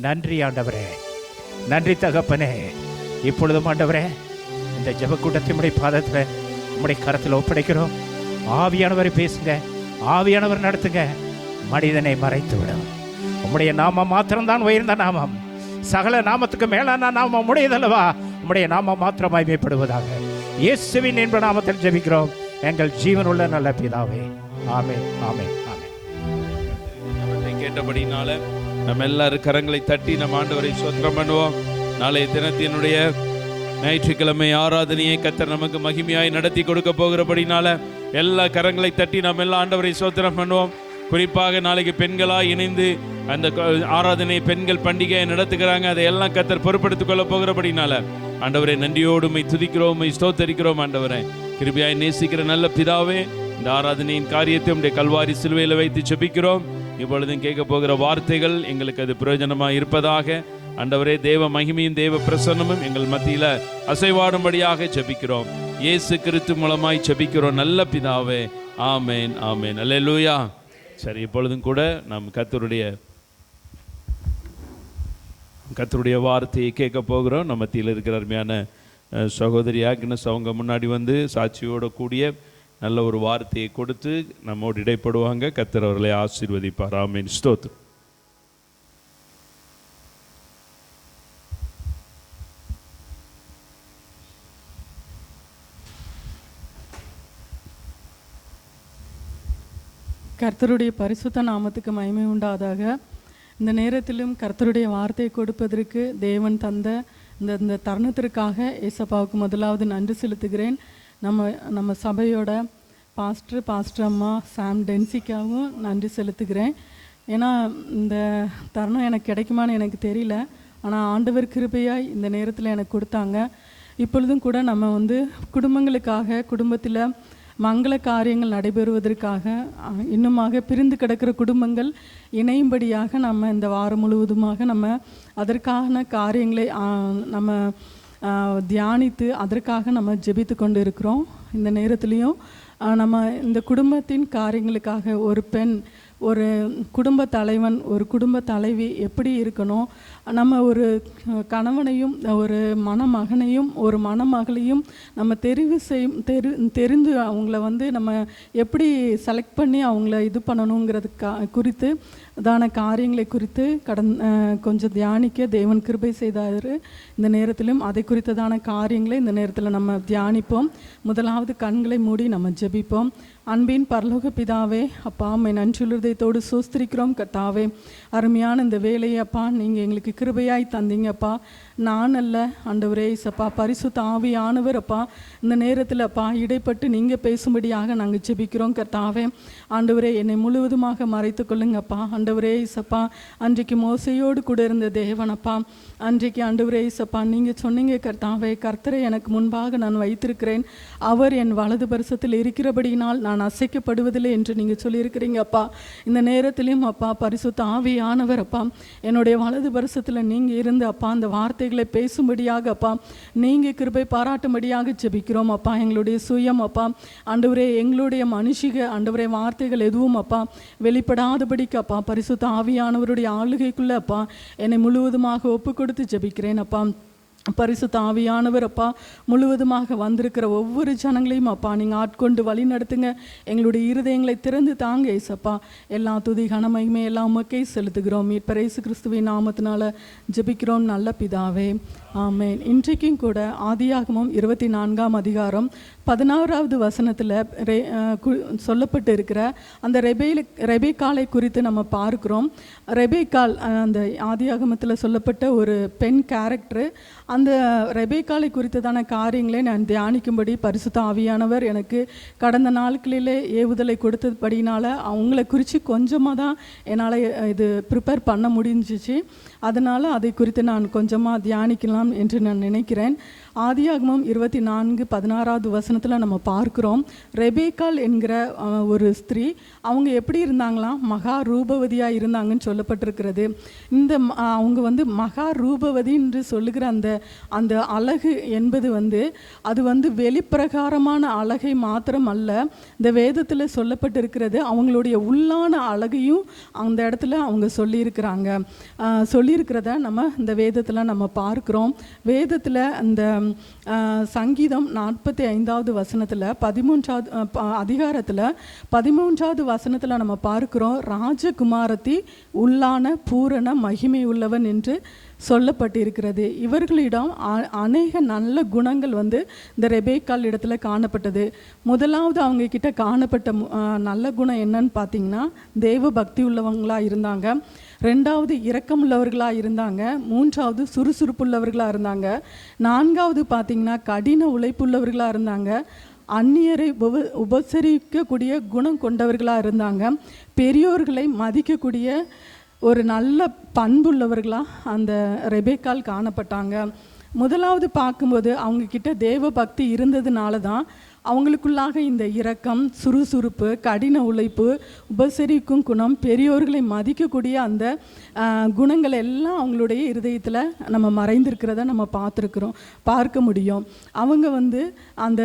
நன்றி ஆண்டவரே, நன்றி தகப்பனே. இப்பொழுதும் ஆண்டவரே இந்த ஜெபக்கூட்டத்தை உம்முடைய பாதத்தில் உம்முடைய கரத்தில் ஒப்படைக்கிறோம். ஆவியானவரை பேசுங்க, ஆவியானவர் நடத்துங்க. மனிதனை மறைத்து விடும். உம்முடைய நாமம் மாத்திரம்தான் உயர்ந்த நாமம். சகல நாமத்துக்கு மேலான நாமம் உடையதல்லவா? உம்முடைய நாமம் மாத்திரம் மகிமைப்படுவதாக. இயேசுவின் என்ப நாமத்தில் ஜெபிக்கிறோம் எங்கள் ஜீவனுள்ள நல்ல பிதாவே. ஆமென், ஆமென், ஆமென். கேட்டபடினால நம்ம எல்லாரும் கரங்களை தட்டி நம்ம ஆண்டவரை ஸ்தோத்திரம் பண்ணுவோம். நாளைய தினத்தினுடைய ஞாயிற்றுக்கிழமை ஆராதனையை கர்த்தர் நமக்கு மகிமையாய் நடத்தி கொடுக்க போகிறபடினால எல்லா கரங்களை தட்டி நம்ம எல்லாம் ஆண்டவரை ஸ்தோத்திரம் பண்ணுவோம். குறிப்பாக நாளைக்கு பெண்களாக இணைந்து அந்த ஆராதனை பெண்கள் பண்டிகையை நடத்துகிறாங்க. அதையெல்லாம் கர்த்தர் பொறுப்படுத்திக் கொள்ள போகிறபடினால ஆண்டவரை நன்றியோடு உம்மை துதிக்கிறோம், உம்மை ஸ்தோத்தரிக்கிறோம். ஆண்டவரை கிருபையாய் நேசிக்கிற நல்ல பிதாவே, இந்த ஆராதனையின் காரியத்தை உம்முடைய கல்வாரி சிலுவையில் வைத்து ஜெபிக்கிறோம். இப்பொழுதும் கேட்க போகிற வார்த்தைகள் எங்களுக்கு அது பிரயோஜனமாக இருப்பதாக. ஆண்டவரே, தேவ மகிமையும் தேவ பிரசன்னமும் எங்கள் மத்தியில் அசைவாடும்படியாக ஜெபிக்கிறோம். இயேசு கிறிஸ்து மூலமாய் ஜெபிக்கிறோம் நல்ல பிதாவே. ஆமேன், ஆமேன், அல்லேலூயா. சரி, இப்பொழுதும் கூட நாம் கர்த்தருடைய வார்த்தையை கேட்க போகிறோம். நம்ம மத்தியில் இருக்கிற அருமையான சகோதரி ஆக்னஸ் அவங்க முன்னாடி வந்து சாட்சியோட கூடிய நல்ல ஒரு வார்த்தையை கொடுத்து நம்மோடு இடைப்படுவாங்க. கர்த்தர் அவர்களை ஆசீர்வதிப்பார். ஆமென், ஸ்தோத்திரம். கர்த்தருடைய பரிசுத்த நாமத்துக்கு மகிமை உண்டாதாக. இந்த நேரத்திலும் கர்த்தருடைய வார்த்தையை கொடுப்பதற்கு தேவன் தந்த இந்த தருணத்திற்காக ஏசப்பாவுக்கு முதலாவது நன்றி செலுத்துகிறேன். நம்ம சபையோட பாஸ்டர் அம்மா சாம் டென்சிக்காவும் நன்றி செலுத்துகிறேன். ஏன்னா இந்த தருணம் எனக்கு கிடைக்குமான்னு எனக்கு தெரியல, ஆனால் ஆண்டவர் கிருபையாய் இந்த நேரத்தில் எனக்கு கொடுத்தாங்க. இப்பொழுதும் கூட நம்ம வந்து குடும்பங்களுக்காக, குடும்பத்தில் மங்கள காரியங்கள் நடைபெறுவதற்காக, இன்னுமாக பிரிந்து கிடக்கிற குடும்பங்கள் இணையும்படியாக நம்ம இந்த வாரம் முழுவதுமாக நம்ம அதற்கான காரியங்களை நம்ம தியானித்து அதற்காக நம்ம ஜெபித்து கொண்டு இருக்கிறோம். இந்த நேரத்துலையும் நம்ம இந்த குடும்பத்தின் காரியங்களுக்காக ஒரு பெண், ஒரு குடும்ப தலைவன், ஒரு குடும்ப தலைவி எப்படி இருக்கணும், நம்ம ஒரு கணவனையும் ஒரு மணமகனையும் ஒரு மணமகளையும் நம்ம தெரிந்து அவங்கள வந்து நம்ம எப்படி செலக்ட் பண்ணி அவங்கள இது பண்ணணுங்கிறது குறித்து தான காரியங்களை குறித்து கொஞ்சம் தியானிக்க தேவன் கிருபை செய்தார். இந்த நேரத்திலும் அதை குறித்ததான காரியங்களை இந்த நேரத்தில் நம்ம தியானிப்போம். முதலாவது கண்களை மூடி நம்ம ஜெபிப்போம். அன்பின் பரலோக பிதாவே, அப்பா உம்மை நன்றியுள்ளதோடு சோஸ்திரிக்கிறோம். கர்த்தாவே, அருமையான இந்த வேலையை அப்பா நீங்கள் எங்களுக்கு கிருபையாய் தந்தீங்கப்பா. நான் அல்ல ஆண்டவரே, இசப்பா பரிசுத்த ஆவியானவர் அப்பா இந்த நேரத்தில் அப்பா இடைப்பட்டு நீங்கள் பேசும்படியாக நாங்கள் ஜெபிக்கிறோம். கர்த்தாவே ஆண்டவரே, என்னை முழுவதுமாக மறைத்து கொள்ளுங்கப்பா. ஆண்டவரே இசப்பா, அன்றைக்கு மோசையோடு கூட இருந்த தேவனப்பா, அன்றைக்கு ஆண்டவரே இசப்பா நீங்கள் சொன்னீங்க கர்த்தாவே, கர்த்தரை எனக்கு முன்பாக நான் வைத்திருக்கிறேன், அவர் என் வலது பரிசத்தில் இருக்கிறபடியினால் நான் அசைக்கப்படுவதில்லை என்று நீங்கள் சொல்லியிருக்கிறீங்க அப்பா. இந்த நேரத்திலையும் அப்பா பரிசுத்த ஆவியானவர் அப்பா என்னுடைய வலது பரிசத்தில் நீங்கள் இருந்து அப்பா அந்த வார்த்தைகளை பேசும்படியாக அப்பா நீங்கள் கிருபை பாராட்டும்படியாக ஜெபிக்கிறோம் அப்பா. எங்களுடைய சுயம் அப்பா ஆண்டவரே, எங்களுடைய மனுஷிக ஆண்டவரே வார்த்தைகள் எதுவும் அப்பா வெளிப்படாதபடிக்கு அப்பா பரிசுத்த ஆவியானவருடைய ஆளுகைக்குள்ள அப்பா என்னை முழுவதுமாக ஒப்பு கொடுத்து ஜெபிக்கிறேன் அப்பா. பரிசுத்த ஆவியானவர் அப்பா முழுவதுமாக வந்திருக்கிற ஒவ்வொரு ஜனங்களையும் அப்பா நீங்கள் ஆட்கொண்டு வழி நடத்துங்க. எங்களுடைய இருதயங்களை திறந்து தாங்க ஏசப்பா. எல்லா துதி கனமகிமை எல்லாம் உமக்கே செலுத்துகிறோம். மீட்பர் இயேசு கிறிஸ்துவின் நாமத்தினால ஜெபிக்கிறோம் நல்ல பிதாவே, ஆமென். இன்றைக்கும் கூட ஆதியாகமம் 24ஆம் அதிகாரம் 16வது வசனத்தில் சொல்லப்பட்டு இருக்கிற அந்த ரெபேக்காலை குறித்து நம்ம பார்க்கிறோம். ரெபேக்கால் அந்த ஆதியாகமத்தில் சொல்லப்பட்ட ஒரு பெண் கேரக்டரு. அந்த ரெபேக்காலை குறித்ததான காரியங்களை நான் தியானிக்கும்படி பரிசுத்த ஆவியானவர் எனக்கு கடந்த நாட்களிலே ஏவுதலை கொடுத்தபடினால அவங்கள குறித்து கொஞ்சமாக தான் என்னால் இது ப்ரிப்பேர் பண்ண முடிஞ்சிச்சு. அதனால் அதை குறித்து நான் கொஞ்சமாக தியானிக்கலாம் என்று நான் நினைக்கிறேன். ஆதியாகமம் 24:16 வசனத்தில் நம்ம பார்க்குறோம். ரெபேக்காள் என்கிற ஒரு ஸ்திரீ, அவங்க எப்படி இருந்தாங்களாம், மகா ரூபவதியாக இருந்தாங்கன்னு சொல்லப்பட்டிருக்கிறது. இந்த அவங்க வந்து மகா ரூபவதி என்று சொல்லுகிற அந்த அழகு என்பது அது வெளிப்பிரகாரமான அழகை மாத்திரம் அல்ல, இந்த வேதத்தில் சொல்லப்பட்டிருக்கிறது அவங்களுடைய உள்ளான அழகையும் அந்த இடத்துல அவங்க சொல்லியிருக்கிறத நம்ம இந்த வேதத்தில் நம்ம பார்க்குறோம். வேதத்தில் அந்த சங்கீதம் 45 வசனத்தில் 13வது அதிகாரத்தில் 13வது வசனத்தில் நம்ம பார்க்குறோம், ராஜகுமாரத்தி உள்ளான பூரண மகிமை உள்ளவன் என்று சொல்லப்பட்டிருக்கிறது. இவர்களிடம் அநேக நல்ல குணங்கள் இந்த ரெபேக்காள் இடத்துல காணப்பட்டது. முதலாவது அவங்க கிட்ட காணப்பட்ட நல்ல குணம் என்னன்னு பார்த்தீங்கன்னா, தேவ பக்தி உள்ளவங்களாக இருந்தாங்க. ரெண்டாவது இரக்கமுள்ளவர்களாக இருந்தாங்க. மூன்றாவது சுறுசுறுப்புள்ளவர்களாக இருந்தாங்க. நான்காவது பார்த்தீங்கன்னா கடின உழைப்புள்ளவர்களாக இருந்தாங்க. அந்நியரை உபசரிக்கக்கூடிய குணம் கொண்டவர்களாக இருந்தாங்க. பெரியோர்களை மதிக்கக்கூடிய ஒரு நல்ல பண்புள்ளவர்களாக அந்த ரெபேக்காள் காணப்பட்டாங்க. முதலாவது பார்க்கும்போது அவங்கக்கிட்ட தேவ பக்தி இருந்ததுனால தான் அவங்களுக்குள்ளாக இந்த இரக்கம், சுறுசுறுப்பு, கடின உழைப்பு, உபசரிக்கும் குணம், பெரியோர்களை மதிக்கக்கூடிய அந்த குணங்கள் எல்லாம் அவங்களுடைய இருதயத்தில் நம்ம மறைந்திருக்கிறத நம்ம பார்க்க முடியும். அவங்க அந்த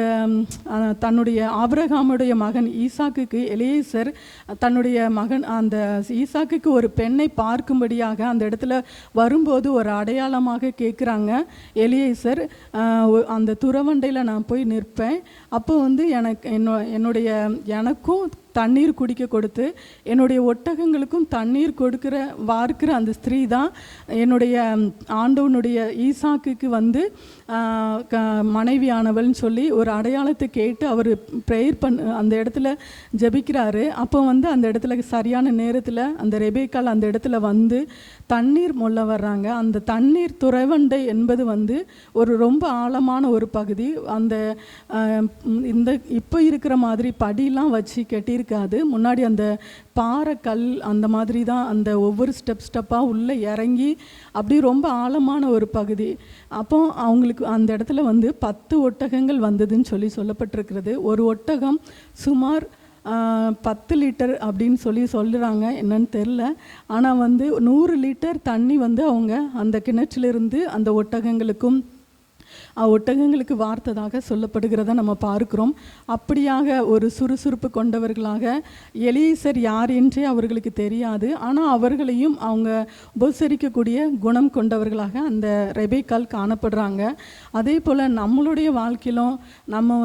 தன்னுடைய ஆபிரகாமுடைய மகன் ஈசாக்குக்கு எலியேசர் தன்னுடைய மகன் அந்த ஈசாக்குக்கு ஒரு பெண்ணை பார்க்கும்படியாக அந்த இடத்துல வரும்போது ஒரு அடையாளமாக கேட்குறாங்க. எலியேசர், அந்த துறவண்டையில் நான் போய் நிற்பேன், அப்போ எனக்கும் தண்ணீர் குடிக்க கொடுத்து என்னுடைய ஒட்டகங்களுக்கும் தண்ணீர் வார்க்கிற அந்த ஸ்திரீ தான் என்னுடைய ஆண்டவனுடைய ஈசாக்குக்கு மனைவியானவள்னு சொல்லி ஒரு அடையாளத்தை கேட்டு அவர் ப்ரேயர் அந்த இடத்துல ஜெபிக்கிறாரு. அப்போ அந்த இடத்துல சரியான நேரத்தில் அந்த ரெபேக்காள் அந்த இடத்துல தண்ணீர் மொள்ள வர்றாங்க. அந்த தண்ணீர் துறவண்டை என்பது ஒரு ரொம்ப ஆழமான ஒரு பகுதி. அந்த இந்த இப்போ இருக்கிற மாதிரி படியெலாம் வச்சு கட்டியிருக்காது. முன்னாடி அந்த பாறை கல் அந்த மாதிரி தான் அந்த ஒவ்வொரு ஸ்டெப்பாக உள்ளே இறங்கி அப்படி ரொம்ப ஆழமான ஒரு பகுதி. அப்போ அவங்களுக்கு அந்த இடத்துல 10 ஒட்டகங்கள் வந்ததுன்னு சொல்லப்பட்டிருக்கிறது. ஒரு ஒட்டகம் சுமார் 10 லிட்டர் அப்படின்னு சொல்லுறாங்க, என்னன்னு தெரில. ஆனால் 100 லிட்டர் தண்ணி அவங்க அந்த கிணற்றிலிருந்து அந்த ஒட்டகங்களுக்கு வார்த்ததாக சொல்லப்படுகிறத நம்ம பார்க்கிறோம். அப்படியாக ஒரு சுறுசுறுப்பு கொண்டவர்களாக, எலியேசர் யார் என்றே அவர்களுக்கு தெரியாது, ஆனால் அவர்களையும் அவங்க உபசரிக்கக்கூடிய குணம் கொண்டவர்களாக அந்த ரெபேக்காள் காணப்படுறாங்க. அதே போல் நம்மளுடைய வாழ்க்கையிலும் நம்ம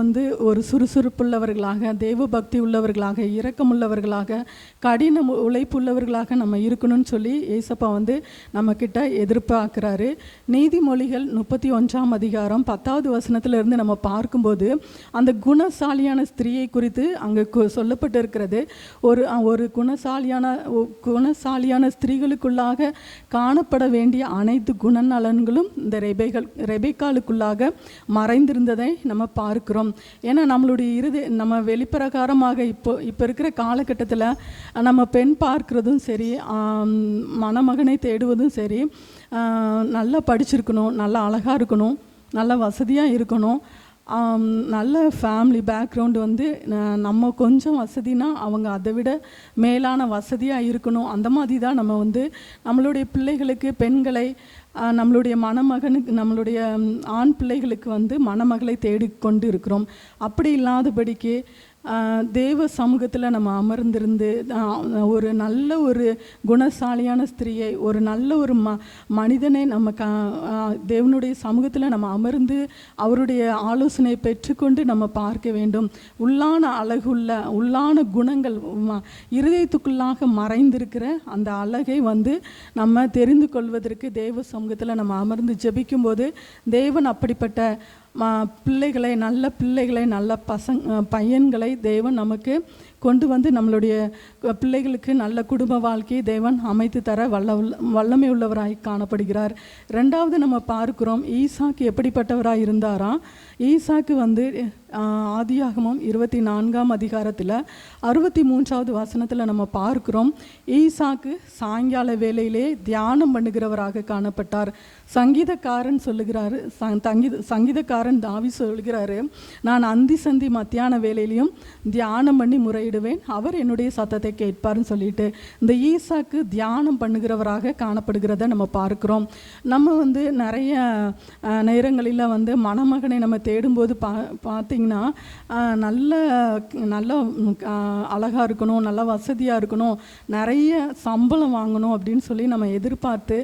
ஒரு சுறுசுறுப்புள்ளவர்களாக, தேவ பக்தி உள்ளவர்களாக, இரக்கமுள்ளவர்களாக, கடின உழைப்புள்ளவர்களாக நம்ம இருக்கணும்னு சொல்லி ஏசப்பா நம்மக்கிட்ட எதிர்பார்க்குறாரு. நீதிமொழிகள் 31 அதிகாரம் 10வது வசனத்திலிருந்து நம்ம பார்க்கும்போது அந்த குணசாலியான ஸ்திரீயை குறித்து அங்கே சொல்லப்பட்டிருக்கிறது. ஒரு குணசாலியான ஸ்திரீகளுக்குள்ளாக காணப்பட வேண்டிய அனைத்து குணநலன்களும் இந்த ரெபேக்காளுக்குள்ளாக மறைந்திருந்ததை நம்ம பார்க்கிறோம். ஏன்னா நம்மளுடைய நம்ம வெளிப்பிரகாரமாக இப்போ இருக்கிற காலகட்டத்தில் நம்ம பெண் பார்க்கிறதும் சரி, மணமகனை தேடுவதும் சரி, நல்லா படிச்சிருக்கணும், நல்லா அழகாக இருக்கணும், நல்ல வசதியாக இருக்கணும், நல்ல ஃபேமிலி பேக்ரவுண்டு நம்ம கொஞ்சம் வசதினா அவங்க அதை விட மேலான வசதியாக இருக்கணும். அந்த மாதிரி தான் நம்ம நம்மளுடைய பிள்ளைகளுக்கு, பெண்களை, நம்மளுடைய மணமகனுக்கு, நம்மளுடைய ஆண் பிள்ளைகளுக்கு மணமகளை தேடிக்கொண்டு இருக்கிறோம். அப்படி இல்லாதபடிக்கு தேவ சமூகத்தில் நம்ம அமர்ந்திருந்து ஒரு நல்ல ஒரு குணசாலியான ஸ்திரீயை, ஒரு நல்ல ஒரு மனிதனை நம்ம தேவனுடைய சமூகத்தில் நம்ம அமர்ந்து அவருடைய ஆலோசனை பெற்றுக்கொண்டு நம்ம பார்க்க வேண்டும். உள்ளான அழகுள்ள உள்ளான குணங்கள் இருதயத்துக்குள்ளாக மறைந்திருக்கிற அந்த அழகை நம்ம தெரிந்து கொள்வதற்கு தேவ சமூகத்தில் நம்ம அமர்ந்து ஜெபிக்கும்போது தேவன் அப்படிப்பட்ட பிள்ளைகளை, நல்ல பையன்களை தேவன் நமக்கு கொண்டு வந்து நம்மளுடைய பிள்ளைகளுக்கு நல்ல குடும்ப வாழ்க்கையை தேவன் அமைத்து தர வல்லமை உள்ளவராய் காணப்படுகிறார். ரெண்டாவது நம்ம பார்க்கிறோம், ஈசாக்கு எப்படிப்பட்டவராய் இருந்தாராம். ஈசாக்கு வந்து ஆதியாகமம் 24ஆம் அதிகாரத்தில் 63வது வசனத்தில் நம்ம பார்க்கிறோம், ஈசாக்கு சாயங்கால வேளையிலே தியானம் பண்ணுகிறவராக காணப்பட்டார். சங்கீதக்காரன் சொல்லுகிறாரு, சங்கீதக்காரன் தாவி சொல்கிறாரு, நான் அந்தி சந்தி மத்தியான வேலையிலையும் தியானம் பண்ணி முறையிடுவேன், அவர் என்னுடைய சத்தத்தை கேட்பார்னு சொல்லிட்டு இந்த ஈசாக்கு தியானம் பண்ணுகிறவராக காணப்படுகிறத நம்ம பார்க்கிறோம். நம்ம வந்து நிறைய நேரங்களில் வந்து மணமகனை நம்ம தேடும்போது பார்த்திங்கன்னா நல்ல நல்ல அழகாக இருக்கணும், நல்ல வசதியாக இருக்கணும், நிறைய சம்பளம் வாங்கணும் அப்படின்னு சொல்லி நம்ம எதிர்பார்த்து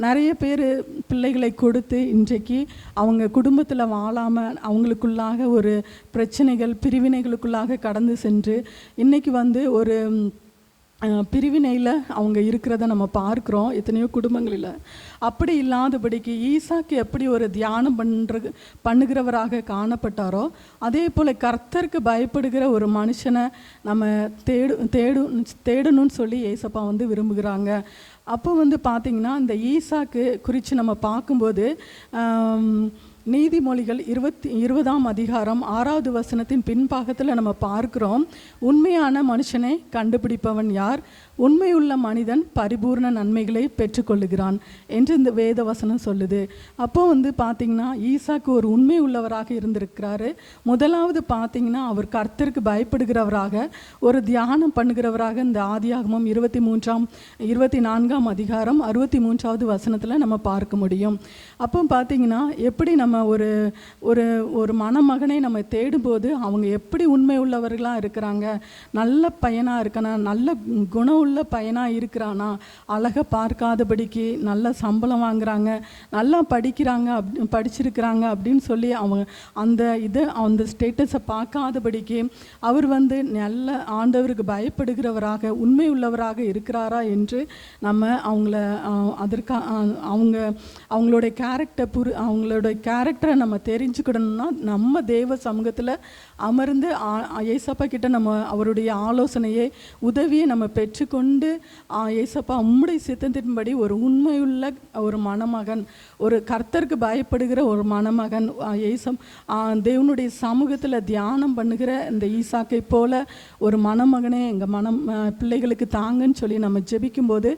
நிறைய பேர் பிள்ளைகளை கொடுத்து இன்றைக்கு அவங்க குடும்பத்தில் வாழாமல் அவங்களுக்குள்ளாக ஒரு பிரச்சனைகள் பிரிவினைகளுக்குள்ளாக கடந்து சென்று இன்றைக்கி வந்து ஒரு பிரிவினையில் அவங்க இருக்கிறத நம்ம பார்க்குறோம் எத்தனையோ குடும்பங்களில். அப்படி இல்லாதபடிக்கு ஈசாக்கு எப்படி ஒரு தியானம் பண்ணுகிறவராக காணப்பட்டாரோ அதே போல் கர்த்தருக்கு பயப்படுகிற ஒரு மனுஷனை நம்ம தேடணும்னு சொல்லி ஏசப்பா வந்து விரும்புகிறாங்க. அப்போ வந்து பார்த்திங்கன்னா இந்த ஈசாக்கு குறித்து நம்ம பார்க்கும்போது நீதிமொழிகள் 20ஆம் அதிகாரம் 6வது வசனத்தின் பின்பாகத்தில் நம்ம பார்க்கிறோம், உண்மையான மனுஷனை கண்டுபிடிப்பவன் யார், உண்மையுள்ள மனிதன் பரிபூர்ண நன்மைகளை பெற்றுக்கொள்ளுகிறான் என்று இந்த வேத வசனம் சொல்லுது. அப்போ வந்து பார்த்திங்கன்னா ஈசாக்கு ஒரு உண்மை உள்ளவராக இருந்திருக்கிறாரு. முதலாவது பார்த்திங்கன்னா அவர் கர்த்தருக்கு பயப்படுகிறவராக ஒரு தியானம் பண்ணுகிறவராக இந்த ஆதியாகமம் 24ஆம் அதிகாரம் 63வது வசனத்தில் நம்ம பார்க்க முடியும். அப்போ பார்த்திங்கன்னா எப்படி நம்ம ஒரு ஒரு ஒரு மணமகனை நம்ம தேடும்போது அவங்க எப்படி உண்மை உள்ளவர்களாக இருக்கிறாங்க, நல்ல பையனாக இருக்கானா, நல்ல குணம் உள்ள பையனாக இருக்கிறானா, அழகை பார்க்காதபடிக்கு நல்ல சம்பளம் வாங்குறாங்க, நல்லா படிச்சிருக்கிறாங்க அப்படின்னு சொல்லி அவங்க அந்த ஸ்டேட்டஸை பார்க்காதபடிக்கு அவர் வந்து நல்ல ஆண்டவருக்கு பயப்படுகிறவராக உண்மை உள்ளவராக இருக்கிறாரா என்று நம்ம அவங்களுடைய கேரக்டரை நம்ம தெரிஞ்சுக்கிடணும்னா நம்ம தேவ சமூகத்தில் அமர்ந்து ஏசப்பா கிட்ட நம்ம அவருடைய ஆலோசனையை உதவியை நம்ம பெற்றுக்கொண்டு ஏசப்பா உம்முடைய சித்தத்தின்படி ஒரு உண்மையுள்ள ஒரு மணமகன், ஒரு கர்த்தருக்கு பயப்படுகிற ஒரு மணமகன், தேவனுடைய சமூகத்தில் தியானம் பண்ணுகிற இந்த ஈசாக்கை போல ஒரு மணமகனே எங்கள் பிள்ளைகளுக்கு தாங்கன்னு சொல்லி நம்ம ஜெபிக்கும்போது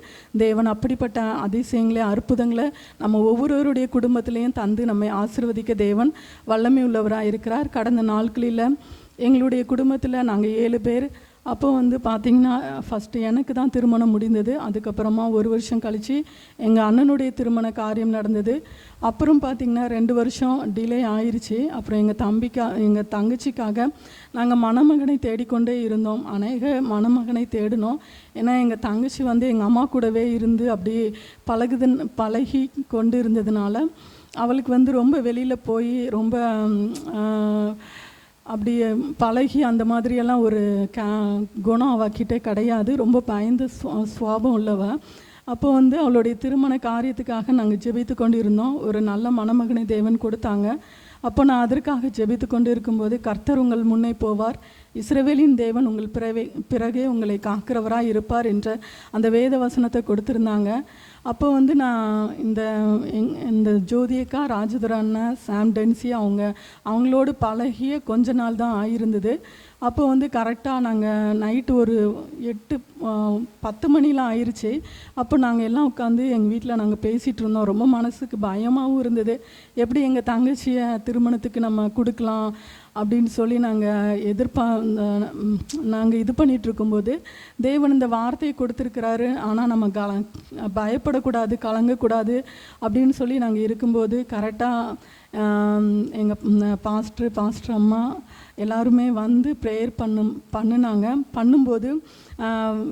தேவன் அப்படிப்பட்ட அதிசயங்களை அற்புதங்களை நம்ம ஒவ்வொருவருடைய குடும்பத்திலையும் தந்து நம்மை ஆசீர்வதிக்க தேவன் வல்லமை உள்ளவராக இருக்கிறார். கடந்த நாட்களில் எங்களுடைய குடும்பத்தில் நாங்கள் 7 பேர். அப்போ வந்து பார்த்திங்கன்னா ஃபஸ்ட்டு எனக்கு தான் திருமணம் முடிந்தது. அதுக்கப்புறமா 1 வருஷம் கழித்து எங்கள் அண்ணனுடைய திருமண காரியம் நடந்தது. அப்புறம் பார்த்திங்கன்னா 2 வருஷம் டிலே ஆயிடுச்சு. அப்புறம் எங்கள் தங்கச்சிக்காக நாங்கள் மணமகனை தேடிக்கொண்டே இருந்தோம். அநேக மணமகனை தேடினோம். ஏன்னா எங்கள் தங்கச்சி வந்து எங்கள் அம்மா கூடவே இருந்து அப்படி பழகி கொண்டு இருந்ததுனால அவளுக்கு வந்து ரொம்ப வெளியில் போய் ரொம்ப அப்படி பழகி அந்த மாதிரியெல்லாம் ஒரு குணம் அவகிட்டே கிடையாது. ரொம்ப பயந்து சுவாபம் உள்ளவ. அப்போ வந்து அவளுடைய திருமண காரியத்துக்காக நாங்கள் ஜெபித்து கொண்டு இருந்தோம். ஒரு நல்ல மணமகனை தேவன் கொடுத்தாங்க. அப்போ நான் அதற்காக ஜெபித்து கொண்டு இருக்கும்போது கர்த்தர் உங்கள் முன்னே போவார், இஸ்ரவேலின் தேவன் உங்கள் பிறகே உங்களை காக்கிறவராக இருப்பார் என்ற அந்த வேத வசனத்தை கொடுத்துருந்தாங்க. அப்போ வந்து நான் இந்த ஜோதியக்கா, ராஜதுர அண்ணன், சாம் டென்சி அவங்களோடு பழகிய கொஞ்ச நாள் தான் ஆகியிருந்தது. அப்போ வந்து கரெக்டாக நாங்கள் நைட்டு ஒரு 8-10 மணிலாம் ஆயிடுச்சு. அப்போ நாங்கள் எல்லாம் உட்காந்து எங்கள் வீட்டில் நாங்கள் பேசிகிட்டு இருந்தோம். ரொம்ப மனசுக்கு பயமாகவும் இருந்தது. எப்படி எங்கள் தங்கச்சியை திருமணத்துக்கு நம்ம கொடுக்கலாம் அப்படின்னு சொல்லி நாங்கள் இது பண்ணிகிட்டு இருக்கும்போது தேவன் இந்த வார்த்தையை கொடுத்துருக்கிறாரு. ஆனால் நம்ம பயப்படக்கூடாது, கலங்கக்கூடாது அப்படின்னு சொல்லி நாங்கள் இருக்கும்போது கரெக்டாக எங்கள் பாஸ்டர் அம்மா எல்லாருமே வந்து ப்ரேயர் பண்ணும்போது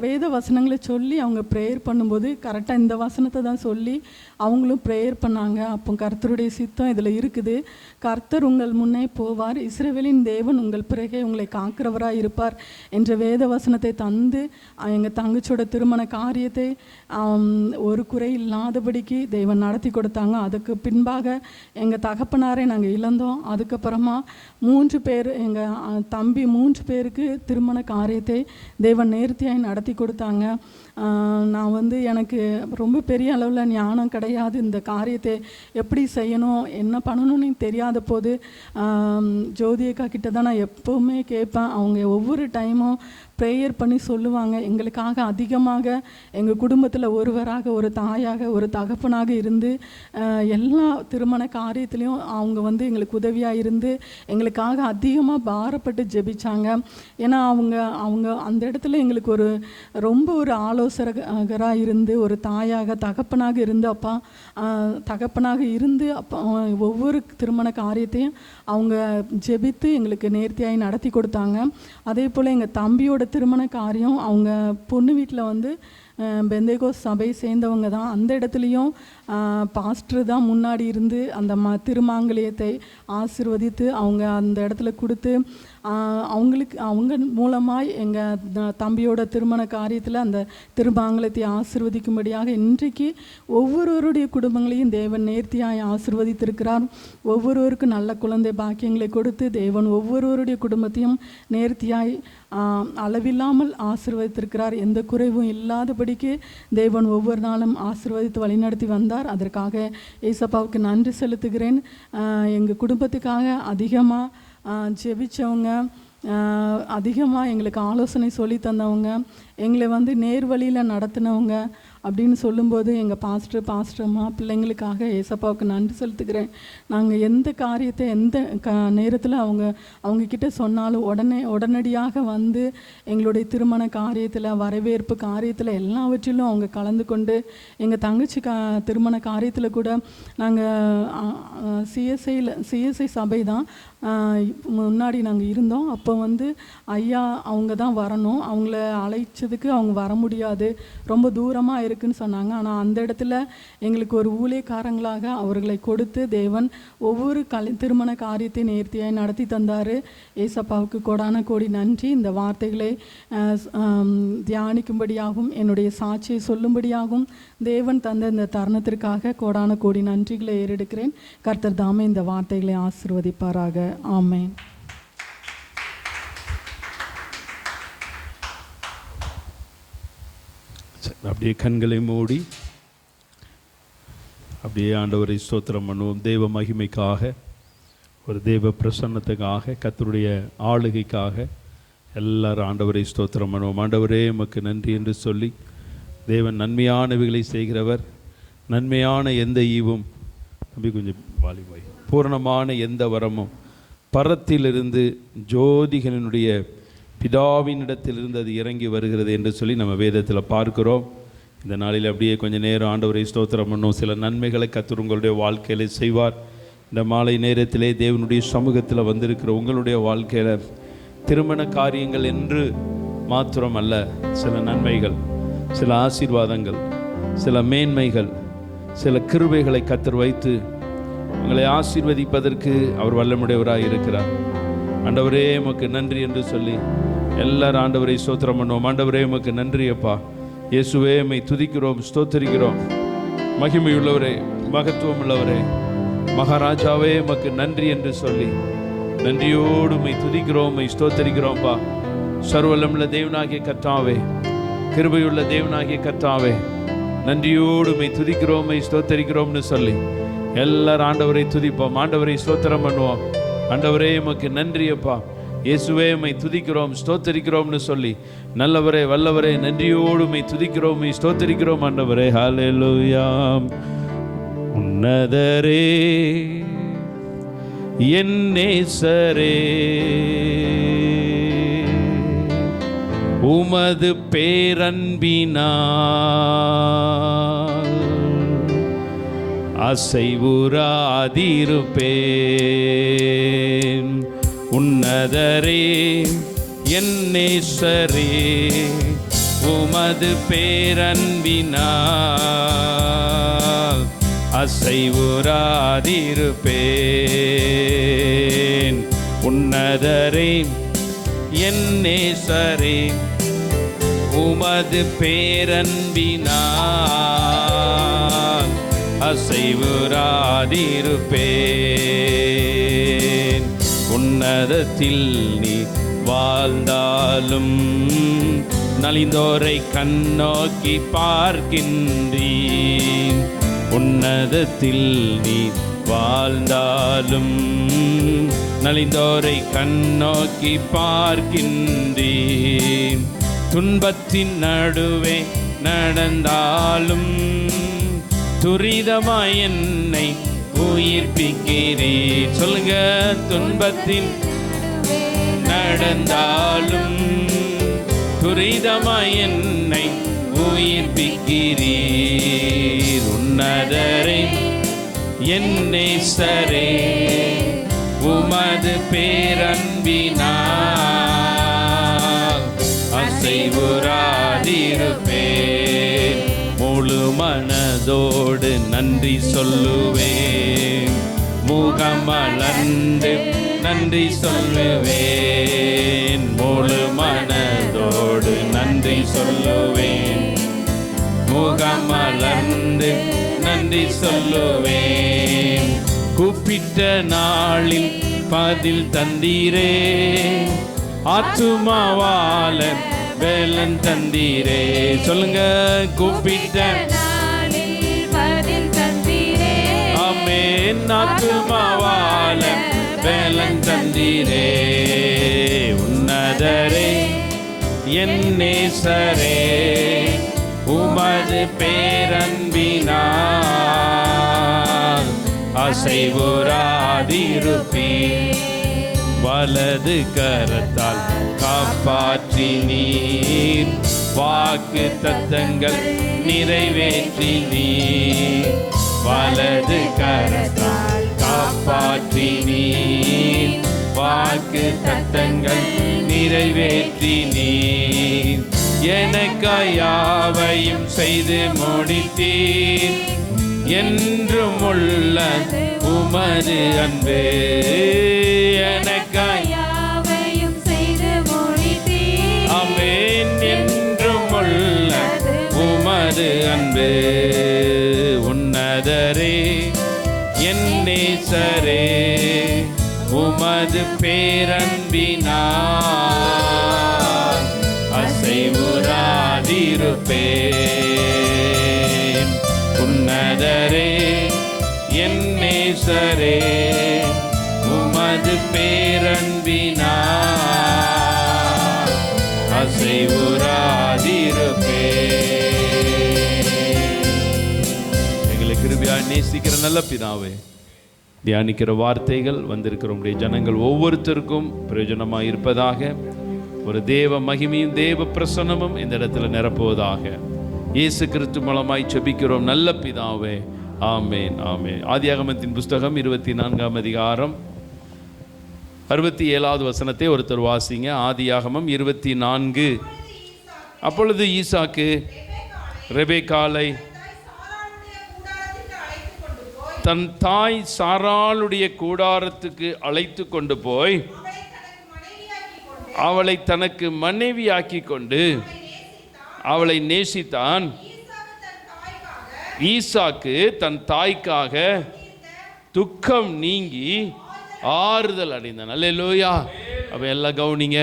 வேத வசனங்களை சொல்லி அவங்க ப்ரேயர் பண்ணும்போது கரெக்டாக இந்த வசனத்தை தான் சொல்லி அவங்களும் ப்ரேயர் பண்ணாங்க. அப்போ கர்த்தருடைய சித்தம் இதில் இருக்குது, கர்த்தர் உங்கள் முன்னே போவார், இஸ்ரவேலின் தேவன் உங்கள் பிறகே உங்களை காக்கிறவராக இருப்பார் என்ற வேத வசனத்தை தந்து எங்கள் தங்கச்சியோட திருமண காரியத்தை ஒரு குறை இல்லாதபடிக்கு தேவன் நடத்தி கொடுத்தாங்க. அதுக்கு பின்பாக எங்கள் தகப்பனாரை நாங்கள் இழந்தோம். அதுக்கப்புறமா 3 பேர் எங்கள் தம்பி 3 பேருக்கு திருமண காரியத்தை தேவன் நேர்த்தியாய் நடத்தி கொடுத்தாங்க. நான் எனக்கு ரொம்ப பெரிய அளவில் ஞானம் கிடையாது. இந்த காரியத்தை எப்படி செய்யணும் என்ன பண்ணணும்னு தெரியாத போது ஜோதியக்கா கிட்ட தான் நான் எப்போவுமே கேட்பேன். அவங்க ஒவ்வொரு டைமும் ப்ரேயர் பண்ணி சொல்லுவாங்க. எங்களுக்காக அதிகமாக எங்கள் குடும்பத்தில் ஒருவராக, ஒரு தாயாக, ஒரு தகப்பனாக இருந்து எல்லா திருமண காரியத்துலேயும் அவங்க எங்களுக்கு உதவியாக இருந்து எங்களுக்காக அதிகமாக பாரப்பட்டு ஜெபிச்சாங்க. ஏன்னா அவங்க அந்த இடத்துல எங்களுக்கு ரொம்ப ஒரு ஆலோசகராக இருந்து, ஒரு தாயாக, தகப்பனாக இருந்து, தகப்பனாக இருந்து ஒவ்வொரு திருமண காரியத்தையும் அவங்க ஜெபித்து எங்களுக்கு நேர்த்தியாகி நடத்தி கொடுத்தாங்க. அதே போல் எங்கள் தம்பியோட திருமண காரியம் அவங்க பொண்ணு வீட்டில் பெந்தேகோஸ் சபை சேர்ந்தவங்க தான். அந்த இடத்துலையும் பாஸ்டர் தான் முன்னாடி இருந்து அந்த திருமாங்கல்யத்தை ஆசீர்வதித்து அவங்க அந்த இடத்துல கொடுத்து அவங்க மூலமாய் எங்கள் தம்பியோட திருமண காரியத்தில் அந்த திருமாங்கல்யத்தை ஆசீர்வதிக்கும்படியாக இன்றைக்கு ஒவ்வொருவருடைய குடும்பங்களையும் தேவன் நேர்த்தியாய் ஆசீர்வதித்திருக்கிறார். ஒவ்வொருவருக்கும் நல்ல குழந்தை பாக்கியங்களை கொடுத்து தேவன் ஒவ்வொருவருடைய குடும்பத்தையும் நேர்த்தியாய் அளவில்லாமல் ஆசீர்வதித்திருக்கிறார். எந்த குறைவும் இல்லாதபடிக்கு தேவன் ஒவ்வொரு நாளும் ஆசீர்வதித்து வழிநடத்தி வந்தார். அதற்காக ஏசப்பாவுக்கு நன்றி செலுத்துகிறேன். எங்கள் குடும்பத்துக்காக அதிகமாக ஜெபிச்சவங்க, அதிகமாக எங்களுக்கு ஆலோசனை சொல்லி தந்தவங்க, எங்களை நேர் வழியில் நடத்தினவங்க அப்படின்னு சொல்லும்போது எங்கள் பாஸ்டர்மா பிள்ளைங்களுக்காக ஏசப்பாவுக்கு நன்றி செலுத்துக்கிறேன். நாங்கள் எந்த காரியத்தை எந்த நேரத்தில் அவங்கக்கிட்ட சொன்னாலும் உடனடியாக எங்களுடைய திருமண காரியத்தில், வரவேற்பு காரியத்தில் எல்லாவற்றிலும் அவங்க கலந்து கொண்டு எங்கள் தங்கச்சி திருமண காரியத்தில் கூட நாங்கள் சிஎஸ்ஐ சபை தான் முன்னாடி நாங்கள் இருந்தோம். அப்போ ஐயா அவங்க தான் வரணும், அவங்கள அழைச்சதுக்கு அவங்க வர முடியாது, ரொம்ப தூரமாக இருக்குன்னு சொன்னாங்க. ஆனால் அந்த இடத்துல எங்களுக்கு ஒரு ஊழியக்காரங்களாக அவர்களை கொடுத்து தேவன் ஒவ்வொரு திருமண காரியத்தை நேர்த்தியாய் நடத்தி தந்தார். ஏசப்பாவுக்கு கோடான கோடி நன்றி. இந்த வார்த்தைகளை தியானிக்கும்படியாகவும் என்னுடைய சாட்சியை சொல்லும்படியாகவும் தேவன் தந்த இந்த தருணத்திற்காக கோடான கோடி நன்றிகளை ஏறெடுக்கிறேன். கர்த்தர் தாமே இந்த வார்த்தைகளை ஆசீர்வதிப்பாராக. ஆமென். அப்படியே கண்களை மூடி அப்படியே ஆண்டவரை ஸ்தோத்திரம் பண்ணுவோம். தேவ மகிமைக்காக, ஒரு தேவ பிரசன்னத்துக்காக, கர்த்தருடைய ஆளுகைக்காக எல்லாரும் ஆண்டவரை ஸ்தோத்திரம் பண்ணுவோம். ஆண்டவரே உமக்கு நன்றி என்று சொல்லி, தேவன் நன்மையானவைகளை செய்கிறவர். நன்மையான எந்த ஈவும் அப்படி கொஞ்சம் வாலிபாய் பூரணமான எந்த வரமும் பரத்திலிருந்து ஜோதிகளினுடைய பிதாவினிடத்திலிருந்து அது இறங்கி வருகிறது என்று சொல்லி நம்ம வேதத்தில் பார்க்கிறோம். இந்த நாளில் அப்படியே கொஞ்சம் நேரம் ஆண்டவரை ஸ்தோத்திரம் பண்ணும். சில நன்மைகளை கர்த்தர் உங்களுடைய வாழ்க்கையில் செய்வார். இந்த மாலை நேரத்திலே தேவனுடைய சமூகத்தில் வந்திருக்கிற உங்களுடைய வாழ்க்கையில் திருமண காரியங்கள் என்று மாத்திரம் அல்ல, சில நன்மைகள், சில ஆசீர்வாதங்கள், சில மேன்மைகள், சில கிருபைகளை கர்த்தர் வைத்து உங்களை ஆசீர்வதிப்பதற்கு அவர் வல்லமுடையவராக இருக்கிறார். ஆண்டவரே உமக்கு நன்றி என்று சொல்லி எல்லாரும் ஆண்டவரை ஸ்தோத்திரம் பண்ணுவோம். ஆண்டவரே உமக்கு நன்றி அப்பா. இயேசுவே உம்மை துதிக்கிறோம், ஸ்தோத்தரிக்கிறோம். மகிமையுள்ளவரே, மகத்துவம் உள்ளவரே, மகாராஜாவே உமக்கு நன்றி என்று சொல்லி நன்றியோடு உம்மை துதிக்கிறோம், உம்மை ஸ்தோத்தரிக்கிறோம்ப்பா. சர்வவல்லமையுள்ள தேவனாகிய கர்த்தாவே, கிருபையுள்ள தேவனாகிய கர்த்தாவே, நன்றியோடு உம்மை துதிக்கிறோம், உம்மை ஸ்தோத்தரிக்கிறோம்னு சொல்லி எல்லாரும் ஆண்டவரை துதிப்போம், ஆண்டவரை ஸ்தோத்திரம் பண்ணுவோம். ஆண்டவரே உமக்கு நன்றி அப்பா. இயேசுவே உம்மை துதிக்கிறோம், ஸ்தோத்தரிக்கிறோம்னு சொல்லி நல்லவரே, வல்லவரே, நன்றியோடு உம்மை துதிக்கிறோம், உம்மை ஸ்தோத்தரிக்கிறோம் ஆண்டவரே. ஹல்லேலூயா. உன்னதரே என் நேசரே, உமது பேரன்பினால் அசைவுறாதிருப்பேன். உன்னதரே என் நேசரே, உமது பேரன்பினால் அசைவுறாதிருப்பேன். உன்னதரே என் நேசரே, உமது பேரன்பினால் அசைவுறாதிருப்பேன். உன்னதத்தில் நீ வாழ்ந்தாலும் நலிந்தோரை கண்ணோக்கி பார்க்கின்றீன். உன்னதத்தில் நீ வாழ்ந்தாலும் நலிந்தோரை கண்ணோக்கி பார்க்கின்றீன். துன்பத்தின் நடுவே நடந்தாலும் துரிதமாய் என்னை உயிர்ப்பிக்கிறீர். சொல்லுங்க, துன்பத்தின் நடந்தாலும் துரிதமாய் என்னை உயிர்ப்பிக்கிறீர். உன்னதரே என் நேசரே, உமது பேரன்பினால் அசைவுறாதிருப்பேன். முழு மனதோடு நன்றி சொல்லுவேன், முகமலர்ந்து நன்றி சொல்லுவேன். முழு மனதோடு நன்றி சொல்லுவேன், முகமலர்ந்து நன்றி சொல்லுவேன். கூப்பிட்ட நாளில் பதில் தந்தீரே, ஆத்துமாவால வேலன் தந்தீரே. சொல்லுங்க, கூப்பிட்ட ஆமென், ஆத்துமாவால வேலன் தந்தீரே. உன்னதரே என் நேசரே, உமது பேரன்பினால் அசைவுறாதிருப்பீர். வலது கரத்தால் காப்பாற்றி நீர், வாக்கு தத்தங்கள் நிறைவேற்றி நீர். வலது கரத்தால் காப்பாற்றி நீர், வாக்கு தத்தங்கள் நிறைவேற்றி நீர். எனக்காய் யாவையும் செய்து முடித்தீர், என்றும் உள்ள உமது அன்பு. எனக்காய் யாவையும் செய்து முடித்தீர், ஆமென், என்றும் உள்ள உமது அன்பு. உன்னதரே என் நேசரே, உமது பேரன்பினால் அசைவுறாதிருப்பேன். உன்னதரே என் நேசரே, உமது பேரன்பினால் அசைவுறாதிருப்பேன். எங்களை கிருபையாய் நேசிக்கிற நல்ல பிதாவே, தியானிக்கிற வார்த்தைகள் வந்திருக்கிற உடைய ஜனங்கள் ஒவ்வொருத்தருக்கும் பிரயோஜனமாக இருப்பதாக, ஒரு தேவ மகிமையும் தேவ பிரசன்னமும் இந்த இடத்துல நிரப்புவதாக. இயேசு கிறிஸ்து மூலமாய் ஜெபிக்கிறோம் நல்ல பிதாவே, ஆமேன் ஆமேன். ஆதியாகமத்தின் புஸ்தகம் 24ஆம் அதிகாரம் 67வது வசனத்தை ஒருத்தர் வாசிங்க. ஆதியாகமம் 24. அப்பொழுது ஈசாக்கு ரெபெக்காளை தன் தாய் சாராளுடைய கூடாரத்துக்கு அழைத்து கொண்டு போய் அவளை தனக்கு மனைவியாக்கி கொண்டு அவளை நேசித்தான். ஈசாக்கு தன் தாய்க்காக துக்கம் நீங்கி ஆறுதல் அடைந்தான். அல்லேலூயா. அப்போ எல்லாம் கவனிங்க,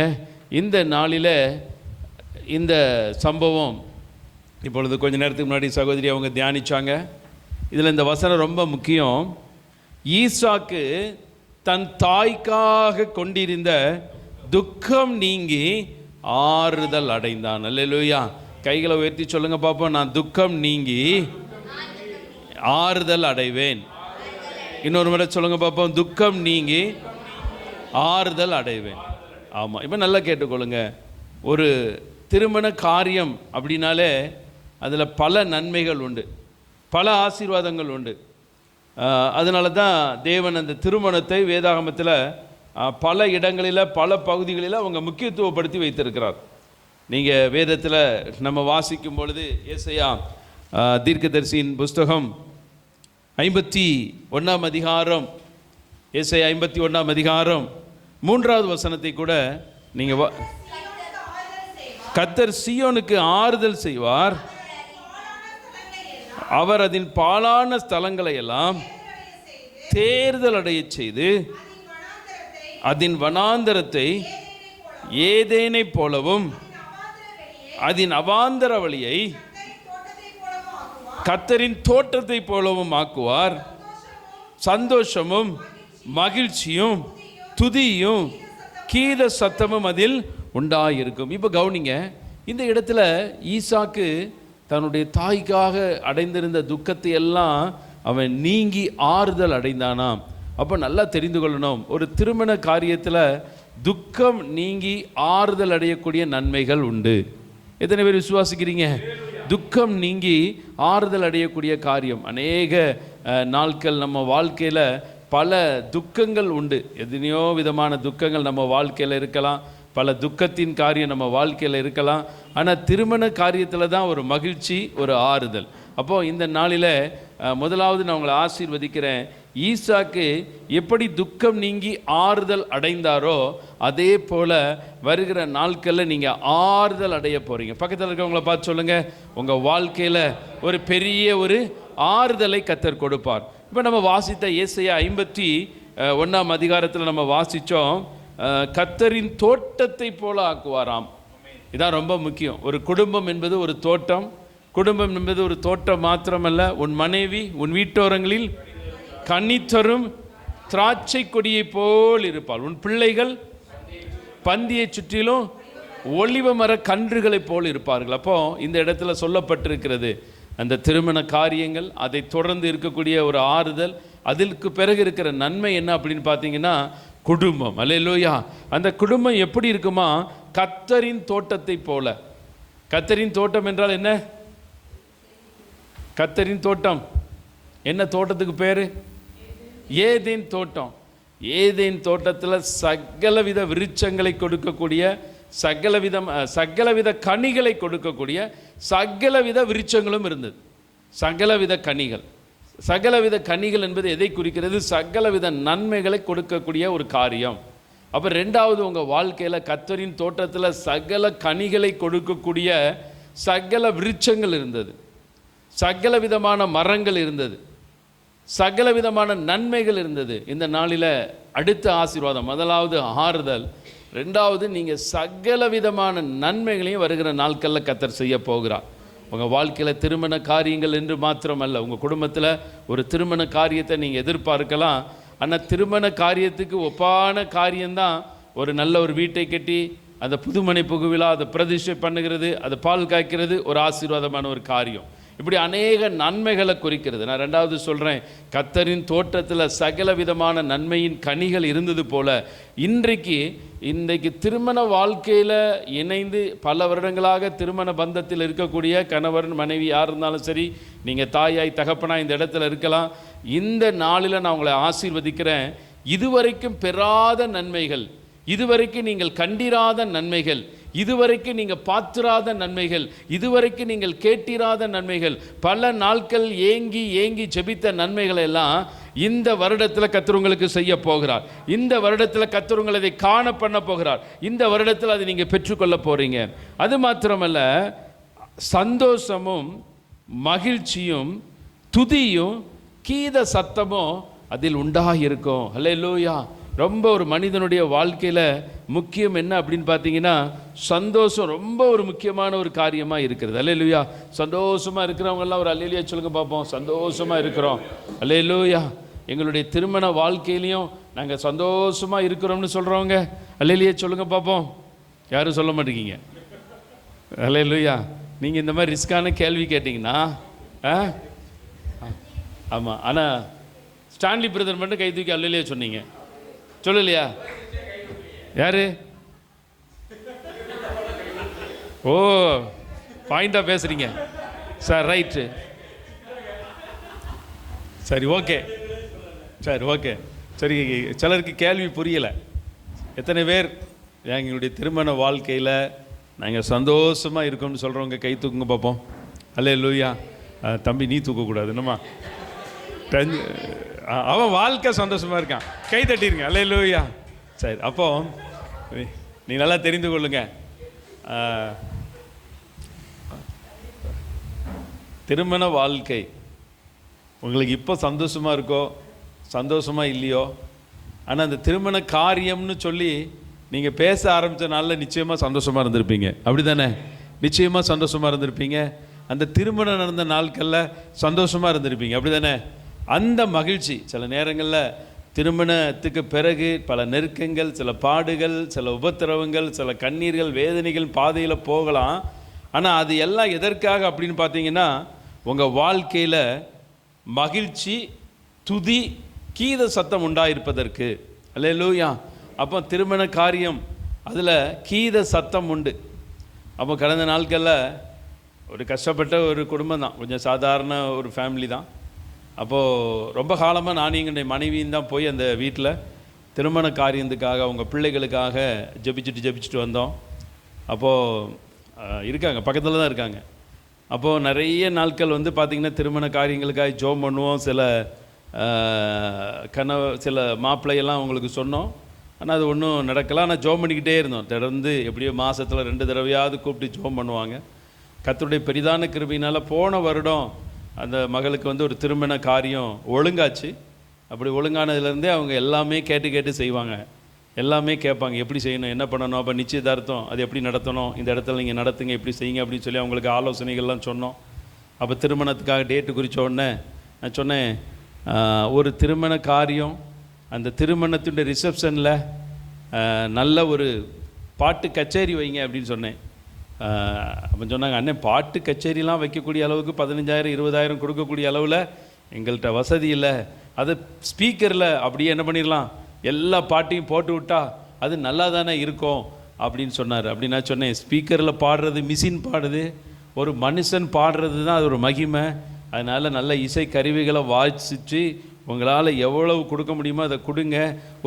இந்த நாளில் இந்த சம்பவம் இப்பொழுது கொஞ்ச நேரத்துக்கு முன்னாடி சகோதரி அவங்க தியானிச்சாங்க. இதில் இந்த வசனம் ரொம்ப முக்கியம். ஈசாக்கு தன் தாய்க்காக கொண்டிருந்த துக்கம் நீங்கி ஆறுதல் அடைந்தான். அல்லேலூயா. கைகளை உயர்த்தி சொல்லுங்க பாப்போம், நான் துக்கம் நீங்கி ஆறுதல் அடைவேன். இன்னொரு முறை சொல்லுங்க பாப்போம், துக்கம் நீங்கி ஆறுதல் அடைவேன். ஆமாம், இப்போ நல்லா கேட்டுக்கொள்ளுங்க. ஒரு திருமண காரியம் அப்படின்னாலே அதில் பல நன்மைகள் உண்டு, பல ஆசீர்வாதங்கள் உண்டு. அதனால தான் தேவன் அந்த திருமணத்தை வேதாகமத்தில் பல இடங்களில் பல பகுதிகளில் அவங்க முக்கியத்துவப்படுத்தி வைத்திருக்கிறார். நீங்கள் வேதத்தில் நம்ம வாசிக்கும் பொழுது ஏசாயா தீர்க்கதரிசியின் புஸ்தகம் 51ஆம் அதிகாரம், ஏசாயா 51ஆம் அதிகாரம் 3வது வசனத்தை கூட நீங்கள் கர்த்தர் சீயோனுக்கு ஆறுதல் செய்வார், அவர் அதன் பாழான ஸ்தலங்களை எல்லாம் தேர்தல் அடைய செய்து அதன் வனாந்தரத்தை ஏதேனை போலவும் அதன் அவாந்தர வழியை கர்த்தரின் தோட்டத்தை போலவும் ஆக்குவார். சந்தோஷமும் மகிழ்ச்சியும் துதியும் கீத சத்தமும் அதில் உண்டாயிருக்கும். இப்போ கவனிங்க, இந்த இடத்துல ஈசாக்கு தன்னுடைய தாய்க்காக அடைந்திருந்த துக்கத்தை எல்லாம் அவன் நீங்கி ஆறுதல் அடைந்தானாம். அப்போ நல்லா தெரிந்து கொள்ளணும், ஒரு திருமண காரியத்தில் துக்கம் நீங்கி ஆறுதல் அடையக்கூடிய நன்மைகள் உண்டு. எத்தனை பேர் விசுவாசிக்கிறீங்க? துக்கம் நீங்கி ஆறுதல் அடையக்கூடிய காரியம் அநேக நாட்கள் நம்ம வாழ்க்கையில் பல துக்கங்கள் உண்டு. எத்தனையோ விதமான துக்கங்கள் நம்ம வாழ்க்கையில் இருக்கலாம், பல துக்கத்தின் காரியம் நம்ம வாழ்க்கையில் இருக்கலாம். ஆனால் திருமண காரியத்தில் தான் ஒரு மகிழ்ச்சி, ஒரு ஆறுதல். அப்போது இந்த நாளில் முதலாவது நான் உங்களை ஆசீர்வதிக்கிறேன். ஈசாக்கு எப்படி துக்கம் நீங்கி ஆறுதல் அடைந்தாரோ அதே போல் வருகிற நாட்களில் நீங்கள் ஆறுதல் அடைய போகிறீங்க. பக்கத்தில் இருக்கிறவங்கள பார்த்து சொல்லுங்கள், உங்கள் வாழ்க்கையில் ஒரு பெரிய ஒரு ஆறுதலை கர்த்தர் கொடுப்பார். இப்போ நம்ம வாசித்த ஏசாயா 51ஆம் அதிகாரத்தில் நம்ம வாசித்தோம், கர்த்தரின் தோட்டத்தை போல ஆக்குவாராம். இதான் ரொம்ப முக்கியம். ஒரு குடும்பம் என்பது ஒரு தோட்டம். குடும்பம் என்பது ஒரு தோட்டம் மாத்திரமல்ல, உன் மனைவி உன் வீட்டோரங்களில் கனித்தரும் திராட்சை கொடியை போல் இருப்பாள். உன் பிள்ளைகள் பந்தியை சுற்றிலும் ஒலிவ மர கன்றுகளை போல் இருப்பார்கள். அப்போ இந்த இடத்துல சொல்லப்பட்டிருக்கிறது அந்த திருமண காரியங்கள், அதை தொடர்ந்து இருக்கக்கூடிய ஒரு ஆறுதல், அதற்கு பிறகு இருக்கிற நன்மை என்ன அப்படின்னு பார்த்தீங்கன்னா குடும்பம். அல்லேலூயா. அந்த குடும்பம் எப்படி இருக்குமா? கர்த்தரின் தோட்டத்தை போல. கர்த்தரின் தோட்டம் என்றால் என்ன? கர்த்தரின் தோட்டம் என்ன? தோட்டத்துக்கு பேர் ஏதேன் தோட்டம். ஏதேன் தோட்டத்தில் சகலவித விருட்சங்களை கொடுக்கக்கூடிய, சகலவித கனிகளை கொடுக்கக்கூடிய சகலவித விருட்சங்களும் இருந்தது. சகலவித கனிகள். சகலவித கனிகள் என்பது எதை குறிக்கிறது? சகலவித நன்மைகளை கொடுக்கக்கூடிய ஒரு காரியம். அப்போ ரெண்டாவது, உங்கள் வாழ்க்கையில் கர்த்தரின் தோட்டத்தில் சகல கனிகளை கொடுக்கக்கூடிய சகல விருட்சங்கள் இருந்தது, சகல விதமான மரங்கள் இருந்தது, சகல விதமான நன்மைகள் இருந்தது. இந்த நாளில் அடுத்த ஆசீர்வாதம், முதலாவது ஆறுதல், ரெண்டாவது நீங்கள் சகல விதமான நன்மைகளையும் வருகிற நாட்களில் கர்த்தர் செய்ய போகிறார். உங்கள் வாழ்க்கையில் திருமண காரியங்கள் என்று மாத்திரமல்ல, உங்கள் குடும்பத்தில் ஒரு திருமண காரியத்தை நீங்கள் எதிர்பார்க்கலாம். ஆனால் திருமண காரியத்துக்கு ஒப்பான காரியம்தான் ஒரு நல்ல ஒரு வீட்டை கட்டி அந்த புதுமனை புகுவிழா, அதை பிரதிஷ்டை பண்ணுகிறது, அதை பால் காய்க்கிறது ஒரு ஆசீர்வாதமான ஒரு காரியம். இப்படி அநேக நன்மைகளை குறிக்கிறது. நான் ரெண்டாவது சொல்கிறேன், கர்த்தரின் தோட்டத்தில் சகல விதமான நன்மையின் கனிகள் இருந்தது போல இன்றைக்கு திருமண வாழ்க்கையில் இணைந்து பல வருடங்களாக திருமண பந்தத்தில் இருக்கக்கூடிய கணவர் மனைவி யார் இருந்தாலும் சரி, நீங்கள் தாயாய் தகப்பனாய் இந்த இடத்துல இருக்கலாம். இந்த நாளில் நான் உங்களை ஆசீர்வதிக்கிறேன். இதுவரைக்கும் பெறாத நன்மைகள், இதுவரைக்கும் நீங்கள் கண்டிராத நன்மைகள், இதுவரைக்கும் நீங்கள் பார்த்திராத நன்மைகள், இதுவரைக்கும் நீங்கள் கேட்டிராத நன்மைகள், பல நாட்கள் ஏங்கி ஏங்கி ஜெபித்த நன்மைகளை எல்லாம் இந்த வருடத்தில் கர்த்தர் உங்களுக்கு செய்ய போகிறார். இந்த வருடத்தில் கர்த்தர் உங்களை அதை காண பண்ண போகிறார். இந்த வருடத்தில் அதை நீங்கள் பெற்றுக்கொள்ள போகிறீங்க. அது மாத்திரமல்ல, சந்தோஷமும் மகிழ்ச்சியும் துதியும் கீத சத்தமும் அதில் உண்டாகிருக்கும். அல்லேலூயா. ரொம்ப ஒரு மனிதனுடைய வாழ்க்கையில் முக்கியம் என்ன அப்படின்னு பார்த்தீங்கன்னா, சந்தோஷம் ரொம்ப ஒரு முக்கியமான ஒரு காரியமாக இருக்கிறது. அல்லேலூயா. சந்தோஷமாக இருக்கிறவங்கெல்லாம் ஒரு அல்லேலூயா சொல்லுங்க பார்ப்போம். சந்தோஷமாக இருக்கிறோம். அல்லேலூயா. எங்களுடைய திருமண வாழ்க்கையிலையும் நாங்கள் சந்தோஷமாக இருக்கிறோம்னு சொல்கிறவங்க அல்லேலூயா சொல்லுங்க பார்ப்போம். யாரும் சொல்ல மாட்டேங்கிங்க. அல்லேலூயா. நீங்கள் இந்த மாதிரி ரிஸ்கான கேள்வி கேட்டிங்கன்னா ஆமாம். ஆனால் ஸ்டான்லி பிரதர் மட்டும் கை தூக்கி அல்லேலூயா சொன்னீங்க, சொல்லலையா? யாரு? ஓ, பாயிண்டாக பேசுகிறீங்க சார். ரைட்டு, சரி, ஓகே, சரி, ஓகே, சரி. சிலருக்கு கேள்வி புரியலை. எத்தனை பேர் எங்களுடைய திருமண வாழ்க்கையில் நாங்கள் சந்தோஷமாக இருக்கோம்னு சொல்கிறவங்க கை தூக்குங்க பார்ப்போம். அல்லேலூயா. தம்பி நீ தூக்கக்கூடாது, என்னம்மா? அவன் வாழ்க்கை சந்தோஷமாக இருக்கான், கை தட்டிருங்க. அல்லேலூயா. சரி, அப்போ நீ நல்லா தெரிந்து கொள்ளுங்க. திருமண வாழ்க்கை உங்களுக்கு இப்போ சந்தோஷமாக இருக்கோ சந்தோஷமாக இல்லையோ, ஆனால் அந்த திருமண காரியம்னு சொல்லி நீங்கள் பேச ஆரம்பித்த நாளில் நிச்சயமாக சந்தோஷமாக இருந்திருப்பீங்க. அப்படி தானே? நிச்சயமாக சந்தோஷமாக இருந்திருப்பீங்க. அந்த திருமணம் நடந்த நாட்களில் சந்தோஷமாக இருந்திருப்பீங்க. அப்படி தானே? அந்த மகிழ்ச்சி சில நேரங்களில் திருமணத்துக்கு பிறகு பல நெருக்கங்கள், சில பாடுகள், சில உபத்திரவங்கள், சில கண்ணீர்கள், வேதனைகள் பாதையில் போகலாம். ஆனால் அது எல்லாம் எதற்காக அப்படின்னு பார்த்தீங்கன்னா, உங்கள் வாழ்க்கையில் மகிழ்ச்சி, துதி, கீத சத்தம் உண்டாயிருப்பதற்கு. அல்லேலூயா. அப்போ திருமண காரியம் அதில் கீத சத்தம் உண்டு. அப்போ கடந்த நாட்களில் ஒரு கஷ்டப்பட்ட ஒரு குடும்பம் தான், கொஞ்சம் சாதாரண ஒரு ஃபேமிலி தான். அப்போது ரொம்ப காலமாக நானும் எங்களுடைய மனைவியும் தான் போய் அந்த வீட்டில் திருமண காரியத்துக்காக அவங்க பிள்ளைகளுக்காக ஜெபிச்சுட்டு வந்தோம். அப்போது இருக்காங்க, பக்கத்தில் தான் இருக்காங்க. அப்போது நிறைய நாட்கள் வந்து பார்த்திங்கன்னா திருமண காரியங்களுக்காக ஜோம் பண்ணுவோம். சில மாப்பிள்ளையெல்லாம் அவங்களுக்கு சொன்னோம். ஆனால் அது ஒன்றும் நடக்கலாம். ஆனால் ஜோம் பண்ணிக்கிட்டே இருந்தோம். தொடர்ந்து எப்படியோ மாதத்தில் 2 தடவையாவது கூப்பிட்டு ஜோம் பண்ணுவாங்க. கர்த்தருடைய பெரிதான கிருபையினால் போன வருடம் அந்த மகளுக்கு வந்து ஒரு திருமண காரியம் ஒழுங்காச்சு. அப்படி ஒழுங்கானதுலேருந்தே அவங்க எல்லாமே கேட்டு செய்வாங்க. எல்லாமே கேட்பாங்க, எப்படி செய்யணும், என்ன பண்ணணும், அப்போ நிச்சயதார்த்தம் அது எப்படி நடத்தணும், இந்த இடத்துல நீங்கள் நடத்துங்க, எப்படி செய்யுங்க அப்படின்னு சொல்லி அவங்களுக்கு ஆலோசனைகள்லாம் சொன்னோம். அப்போ திருமணத்துக்காக டேட்டு குறித்த உடனே நான் சொன்னேன், ஒரு திருமண காரியம், அந்த திருமணத்துடைய ரிசப்ஷனில் நல்ல ஒரு பாட்டு கச்சேரி வைங்க அப்படின்னு சொன்னேன். அப்போ சொன்னாங்க, அண்ணே பாட்டு கச்சேரிலாம் வைக்கக்கூடிய அளவுக்கு 15,000 20,000 கொடுக்கக்கூடிய அளவில் எங்கள்கிட்ட வசதி இல்லை. அது ஸ்பீக்கரில் அப்படியே என்ன பண்ணிடலாம், எல்லா பாட்டையும் போட்டு விட்டா அது நல்லா தானே இருக்கும் அப்படின்னு சொன்னார். அப்படி நான் சொன்னேன், ஸ்பீக்கரில் பாடுறது மிஷின் பாடுது, ஒரு மனுஷன் பாடுறது தான் அது ஒரு மகிமை. அதனால் நல்ல இசை கருவிகளை வாசித்து உங்களால் எவ்வளவு கொடுக்க முடியுமோ அதை கொடுங்க.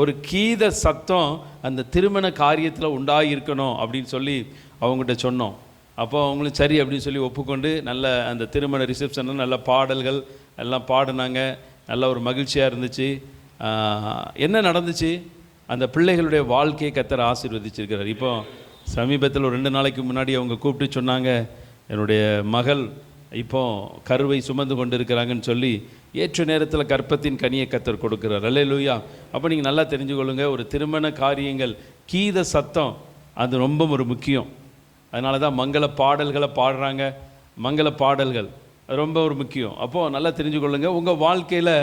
ஒரு கீத சத்தம் அந்த திருமண காரியத்தில் உண்டாகிருக்கணும் அப்படின்னு சொல்லி அவங்ககிட்ட சொன்னோம். அப்போ அவங்களும் சரி அப்படின்னு சொல்லி ஒப்புக்கொண்டு நல்ல அந்த திருமண ரிசப்ஷனில் நல்ல பாடல்கள் எல்லாம் பாடினாங்க. நல்ல ஒரு மகிழ்ச்சியாக இருந்துச்சு. என்ன நடந்துச்சு, அந்த பிள்ளைகளுடைய வாழ்க்கையை கர்த்தர் ஆசீர்வதிச்சிருக்கிறார். இப்போ சமீபத்தில் ஒரு 2 நாளைக்கு முன்னாடி அவங்க கூப்பிட்டு சொன்னாங்க, என்னுடைய மகள் இப்போ கருவை சுமந்து கொண்டு இருக்கிறாங்கன்னு சொல்லி ஏற்ற நேரத்தில் கற்பத்தின் கனியை கர்த்தர் கொடுக்குறார். அல்லேலூயா. அப்போ நீங்கள் நல்லா தெரிஞ்சுக்கொள்ளுங்க, ஒரு திருமண காரியங்கள் கீத சத்தம் அது ரொம்ப ஒரு முக்கியம். அதனால தான் மங்கள பாடல்களை பாடுறாங்க. மங்கள பாடல்கள் அது ரொம்ப ஒரு முக்கியம். அப்போது நல்லா தெரிஞ்சுக்கொள்ளுங்க, உங்கள் வாழ்க்கையில்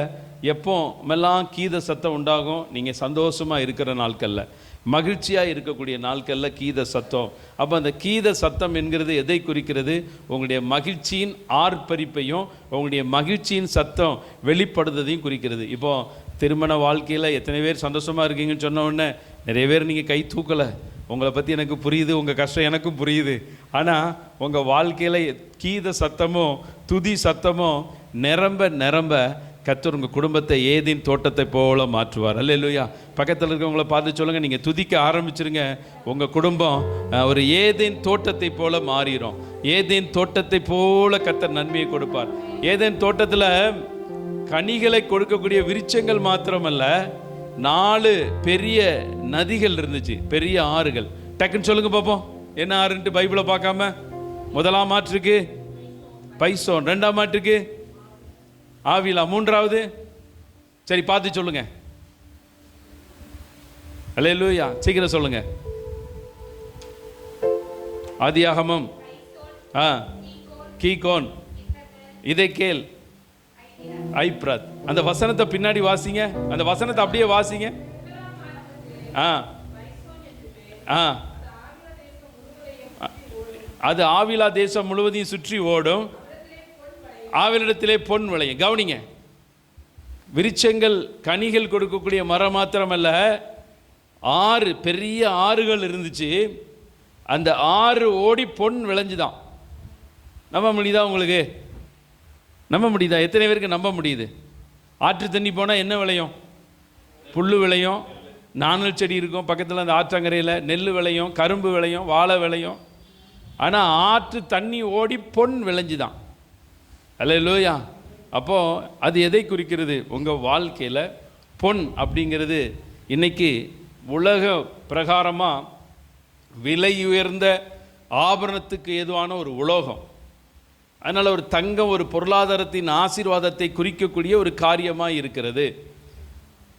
எப்போ மெல்லாம் கீத சத்தம் உண்டாகும், நீங்கள் சந்தோஷமாக இருக்கிற நாட்களில், மகிழ்ச்சியாக இருக்கக்கூடிய நாட்களில் கீத சத்தம். அப்போ அந்த கீத சத்தம் என்கிறது எதை குறிக்கிறது, உங்களுடைய மகிழ்ச்சியின் ஆர்ப்பரிப்பையும் உங்களுடைய மகிழ்ச்சியின் சத்தம் வெளிப்படுறதையும் குறிக்கிறது. இப்போது திருமண வாழ்க்கையில் எத்தனை பேர் சந்தோஷமாக இருக்கீங்கன்னு சொன்ன உடனே நிறைய பேர் நீங்கள் கை தூக்கலை. உங்களை பற்றி எனக்கு புரியுது, உங்கள் கஷ்டம் எனக்கும் புரியுது. ஆனால் உங்கள் வாழ்க்கையில் கீத சத்தமும் துதி சத்தமும் நிரம்ப கர்த்தர் உங்கள் குடும்பத்தை ஏதேன் தோட்டத்தை போல மாற்றுவார். அல்லேலூயா. பக்கத்தில் இருக்கவங்கள பார்த்து சொல்லுங்கள், நீங்கள் துதிக்க ஆரம்பிச்சிருங்க, உங்கள் குடும்பம் ஒரு ஏதேன் தோட்டத்தை போல மாறிடும். ஏதேன் தோட்டத்தை போல கர்த்தர் நன்மையை கொடுப்பார். ஏதேன் தோட்டத்தில் கனிகளை கொடுக்கக்கூடிய விருட்சங்கள் மாத்திரமல்ல, 4 பெரிய நதிகள் இருந்துச்சு, பெரிய ஆறுகள். டக்குன்னு சொல்லுங்க பார்ப்போம், என்ன ஆறுன்ட்டு பைபிளை பார்க்காம. முதலாம் ஆற்றுக்கு பைசோன், 2ஆம் ஆற்றுக்கு ஆவிலா, 3வது சரி பார்த்து சொல்லுங்க. அல்லேலூயா. சீக்கிரம் சொல்லுங்க. ஆதியாகமம், கீகோன், இதேக்கேல், ஐப்ராத். அந்த வசனத்தை பின்னாடி வாசிங்க, அந்த வசனத்தை அப்படியே வாசிங்க. அது ஆவிலா தேசம் முழுவதையும் சுற்றி ஓடும், ஆவிலிடத்திலே பொன் விளையும். கவனிங்க, விருட்சங்கள் கனிகள் கொடுக்கக்கூடிய மரம் மாத்திரமல்ல, 6 பெரிய ஆறுகள் இருந்துச்சு. அந்த 6 ஓடி பொன் விளைஞ்சுதான். நம்ப முடியுதா உங்களுக்கு? நம்ப முடியுதா? எத்தனை பேருக்கு நம்ப முடியுது? ஆற்று தண்ணி போனால் என்ன விளையும்? புல் விளையும், நாணல் செடி இருக்கும் பக்கத்தில், அந்த ஆற்றங்கரையில் நெல் விளையும், கரும்பு விளையும், வாழை விளையும். ஆனால் ஆற்று தண்ணி ஓடி பொன் விளைஞ்சுதான். அல்லேலூயா. அப்போது அது எதை குறிக்கிறது? உங்கள் வாழ்க்கையில் பொன் அப்படிங்கிறது இன்னைக்கு உலக பிரகாரமாக விலை உயர்ந்த ஆபரணத்துக்கு ஏதுவான ஒரு உலோகம். அதனால் ஒரு தங்கம் ஒரு பொருளாதாரத்தின் ஆசீர்வாதத்தை குறிக்கக்கூடிய ஒரு காரியமாக இருக்கிறது.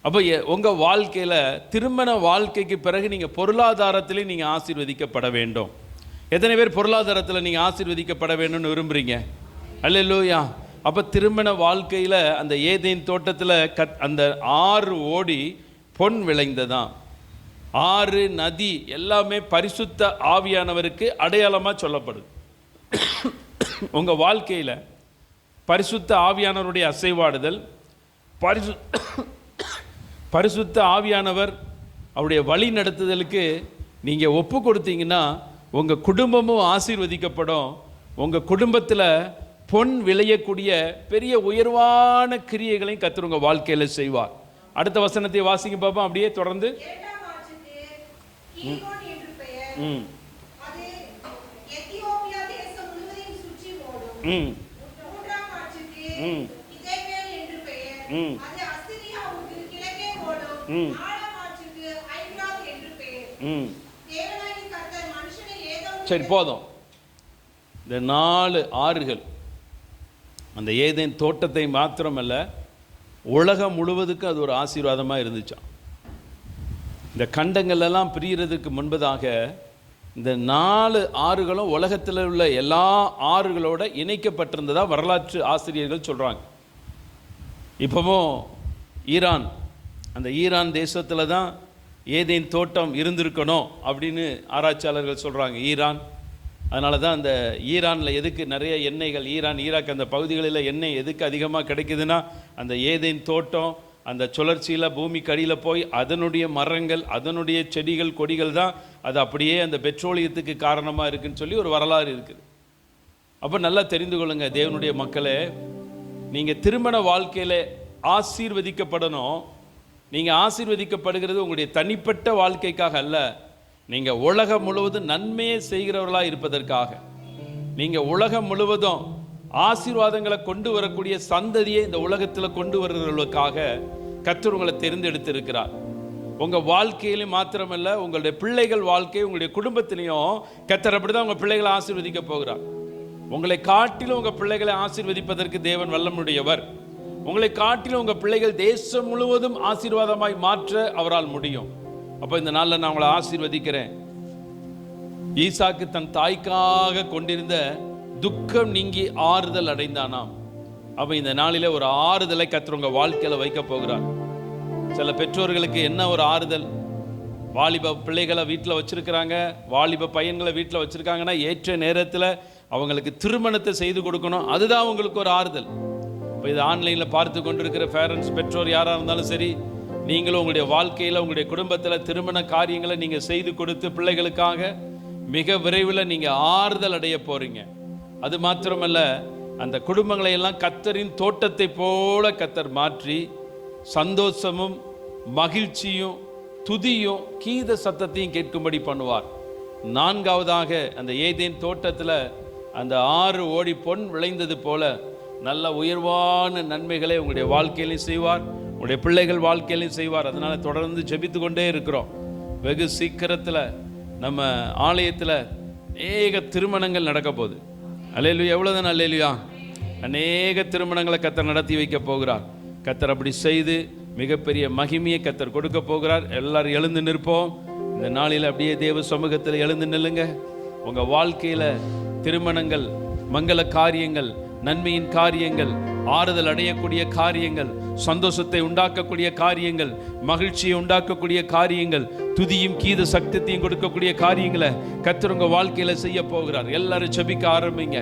அப்போ உங்கள் வாழ்க்கையில் திருமண வாழ்க்கைக்கு பிறகு நீங்கள் பொருளாதாரத்திலே நீங்கள் ஆசீர்வதிக்கப்பட வேண்டும். எத்தனை பேர் பொருளாதாரத்தில் நீங்கள் ஆசீர்வதிக்கப்பட வேண்டும்னு விரும்புகிறீங்க? அல்லேலூயா. அப்போ திருமண வாழ்க்கையில் அந்த ஏதேன் தோட்டத்தில் அந்த 6 ஓடி பொன் விளைந்ததான். 6 நதி எல்லாமே பரிசுத்த ஆவியானவருக்கு அடையாளமாக சொல்லப்படுது. உங்கள் வாழ்க்கையில் பரிசுத்த ஆவியானவருடைய அசைவாடுதல், பரிசுத்த ஆவியானவர் அவருடைய வழி நடத்துதலுக்கு நீங்கள் ஒப்பு கொடுத்தீங்கன்னா உங்கள் குடும்பமும் ஆசீர்வதிக்கப்படும். உங்கள் குடும்பத்தில் பொன் விளையக்கூடிய பெரிய உயர்வான கிரியைகளையும் கர்த்தர் உங்கள் வாழ்க்கையில் செய்வார். அடுத்த வசனத்தை வாசிங்க பாப்போம். அப்படியே தொடர்ந்து சரி போதும். இந்த 4 ஆறுகள் அந்த ஏதேன் தோட்டத்தை மாத்திரமல்ல உலகம் முழுவதுக்கும் அது ஒரு ஆசீர்வாதமாக இருந்துச்சான். இந்த கண்டங்கள்லாம் பிரியறதுக்கு முன்பதாக இந்த 4 ஆறுகளும் உலகத்தில் உள்ள எல்லா ஆறுகளோட இணைக்கப்பட்டிருந்ததா வரலாற்று ஆசிரியர்கள் சொல்கிறாங்க. இப்போவும் ஈரான், அந்த ஈரான் தேசத்தில் தான் ஏதேன் தோட்டம் இருந்திருக்கணும் அப்படின்னு ஆராய்ச்சியாளர்கள் சொல்கிறாங்க. ஈரான், அதனால தான் அந்த ஈரானில் எதுக்கு நிறைய எண்ணெய்கள், ஈராக் அந்த பகுதிகளில் எண்ணெய் எதுக்கு அதிகமாக கிடைக்குதுன்னா அந்த ஏதேன் தோட்டம் அந்த சுழற்சியில் பூமிக்கு அடியில் போய் அதனுடைய மரங்கள், அதனுடைய செடிகள் கொடிகள் தான் அது அப்படியே அந்த பெட்ரோலியத்துக்கு காரணமாக இருக்குன்னு சொல்லி ஒரு வரலாறு இருக்குது. அப்போ நல்லா தெரிந்து கொள்ளுங்க தேவனுடைய மக்களே, நீங்கள் திருமண வாழ்க்கையில் ஆசீர்வதிக்கப்படணும். நீங்கள் ஆசீர்வதிக்கப்படுகிறது உங்களுடைய தனிப்பட்ட வாழ்க்கைக்காக அல்ல, நீங்கள் உலகம் முழுவதும் நன்மையை செய்கிறவர்களாக இருப்பதற்காக. நீங்கள் உலகம் முழுவதும் ஆசீர்வாதங்களை கொண்டு வரக்கூடிய சந்ததியை இந்த உலகத்தில் கொண்டு வருகிறவர்களுக்காக கர்த்தர் உங்களை தேர்ந்தெடுத்திருக்கிறார். உங்கள் வாழ்க்கையிலும் மாத்திரமல்ல, உங்களுடைய பிள்ளைகள் வாழ்க்கை, உங்களுடைய குடும்பத்திலையும் கர்த்தர் அப்படி தான் உங்கள் பிள்ளைகளை ஆசீர்வதிக்க போகிறார். உங்களை காட்டிலும் உங்கள் பிள்ளைகளை ஆசீர்வதிப்பதற்கு தேவன் வல்லமுடையவர். உங்களை காட்டிலும் உங்கள் பிள்ளைகள் தேசம் முழுவதும் ஆசீர்வாதமாய் மாற்ற அவரால் முடியும். அப்போ இந்த நாளில் நான் உங்களை ஆசீர்வதிக்கிறேன். ஈசாக்கு தன் தாய்க்காக கொண்டிருந்த துக்கம் நீங்கி ஆறுதல் அடைந்தானாம். அப்போ இந்த நாளிலே ஒரு ஆறுதலை கர்த்தர் உங்கள் வாழ்க்கையில் வைக்க போகிறார். சில பெற்றோர்களுக்கு என்ன ஒரு ஆறுதல், வாலிப பிள்ளைகளை வீட்டில் வச்சுருக்கிறாங்க, வாலிப பையன்களை வீட்டில் வச்சுருக்காங்கன்னா ஏற்ற நேரத்தில் அவங்களுக்கு திருமணத்தை செய்து கொடுக்கணும், அதுதான் அவங்களுக்கு ஒரு ஆறுதல். இப்போ இது ஆன்லைனில் பார்த்து கொண்டிருக்கிற பேரண்ட்ஸ், பெற்றோர் யாராக இருந்தாலும் சரி, நீங்களும் உங்களுடைய வாழ்க்கையில் உங்களுடைய குடும்பத்தில் திருமண காரியங்களை நீங்கள் செய்து கொடுத்து பிள்ளைகளுக்காக மிக விரைவில் நீங்கள் ஆறுதல் அடைய போகிறீங்க. அது மாத்திரமல்ல, அந்த குடும்பங்களை எல்லாம் கர்த்தரின் தோட்டத்தை போல கர்த்தர் மாற்றி சந்தோஷமும் மகிழ்ச்சியும் துதியும் கீத சத்தத்தையும் கேட்கும்படி பண்ணுவார். 4வதாக அந்த ஏதேன் தோட்டத்தில் அந்த 6 ஓடி பொன் விளைந்தது போல நல்ல உயர்வான நன்மைகளை உங்களுடைய வாழ்க்கையிலையும் செய்வார், உங்களுடைய பிள்ளைகள் வாழ்க்கையிலையும் செய்வார். அதனால் தொடர்ந்து ஜெபித்து கொண்டே இருக்கிறோம். வெகு சீக்கிரத்தில் நம்ம ஆலயத்தில் அநேக திருமணங்கள் நடக்க போகுது. அல்லேலூயா. எவ்வளோதான் அல்லேலூயா. அநேக திருமணங்களை கர்த்தர் நடத்தி வைக்க போகிறார். கர்த்தர் அப்படி செய்து மிகப்பெரிய மகிமையை கர்த்தர் கொடுக்க போகிறார். எல்லாரும் எழுந்து நிற்போம். இந்த நாளில் அப்படியே தேவ சமூகத்தில் எழுந்து நில்லுங்க. உங்கள் வாழ்க்கையில் திருமணங்கள், மங்கள காரியங்கள், நன்மையின் காரியங்கள், ஆறுதல் அடையக்கூடிய காரியங்கள், சந்தோஷத்தை உண்டாக்கக்கூடிய காரியங்கள், மகிழ்ச்சியை உண்டாக்கக்கூடிய காரியங்கள், துதியும் கீத சக்தியையும் கொடுக்கக்கூடிய காரியங்களை கர்த்தர் உங்க வாழ்க்கையில செய்ய போகிறார். எல்லாரும் ஜெபிக்க ஆரம்பிங்க.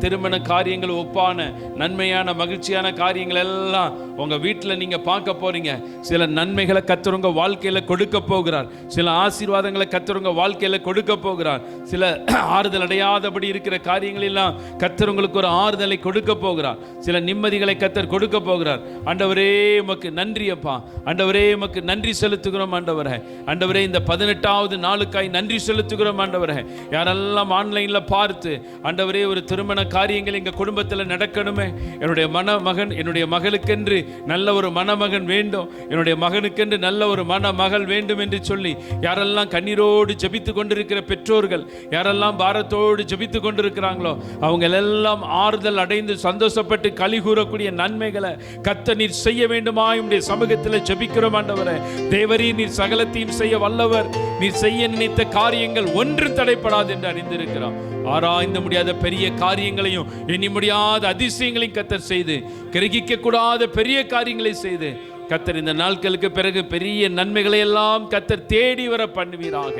திருமண காரியங்கள் ஒப்பான நன்மையான மகிழ்ச்சியான காரியங்கள் எல்லாம் உங்க வீட்டில் நீங்க பார்க்க போறீங்க. சில நன்மைகளை கர்த்தர் உங்க வாழ்க்கையில கொடுக்க போகிறார். சில ஆசீர்வாதங்களை கர்த்தர் உங்க வாழ்க்கையில கொடுக்க போகிறார். சில ஆறுதல் அடையாதபடி இருக்கிற காரியங்கள் எல்லாம் கர்த்தர் உங்களுக்கு ஒரு ஆறுதலை கொடுக்க போகிறார். சில நிம்மதி நிம்மதிகளை கர்த்தர் கொடுக்க போகிறார். ஆண்டவரே உமக்கு நன்றி அப்பா. ஆண்டவரே உமக்கு நன்றி செலுத்துகிறோம் ஆண்டவரே. ஆண்டவரே இந்த 18வது நாளுக்காய் நன்றி செலுத்துகிறோம் ஆண்டவரே. யாரெல்லாம் ஆன்லைன்ல பார்த்து ஆண்டவரே ஒரு திருமண காரியங்கள் எங்க குடும்பத்தில் நடக்கணுமே, என்னுடைய மணமகன் என்னுடைய மகளுக்கென்று நல்ல ஒரு மணமகன் வேண்டும், என்னுடைய மகனுக்கென்று நல்ல ஒரு மணமகள் வேண்டும் என்று சொல்லி யாரெல்லாம் கண்ணீரோடு ஜெபித்து கொண்டிருக்கிற பெற்றோர்கள், யாரெல்லாம் பாரத்தோடு ஜெபித்து கொண்டிருக்கிறாங்களோ அவங்க எல்லாம் ஆறுதல் அடைந்து சந்தோஷப்பட்டு களி கூறக்கூடிய நன்மைகளை கர்த்தர் நீர் செய்ய வேண்டுமா உம்முடைய சமூகத்தில் ஜெபிக்கிறோம் ஆண்டவரே. தேவரீ நீர் சகலத்தையும் செய்ய வல்லவர். நீர் செய்ய நினைத்த காரியங்கள் ஒன்று தடைப்படாது என்று அறிந்திருக்கிறோம். ஆராய்ந்து முடியாத பெரிய காரியங்களையும் எண்ணி முடியாத அதிசயங்களையும் கர்த்தர் செய்து, கிரகிக்க கூடாத பெரிய காரியங்களை செய்து கர்த்தர் இந்த நாட்களுக்கு பிறகு பெரிய நன்மைகளை எல்லாம் கர்த்தர் தேடி வர பண்ணுவீராக.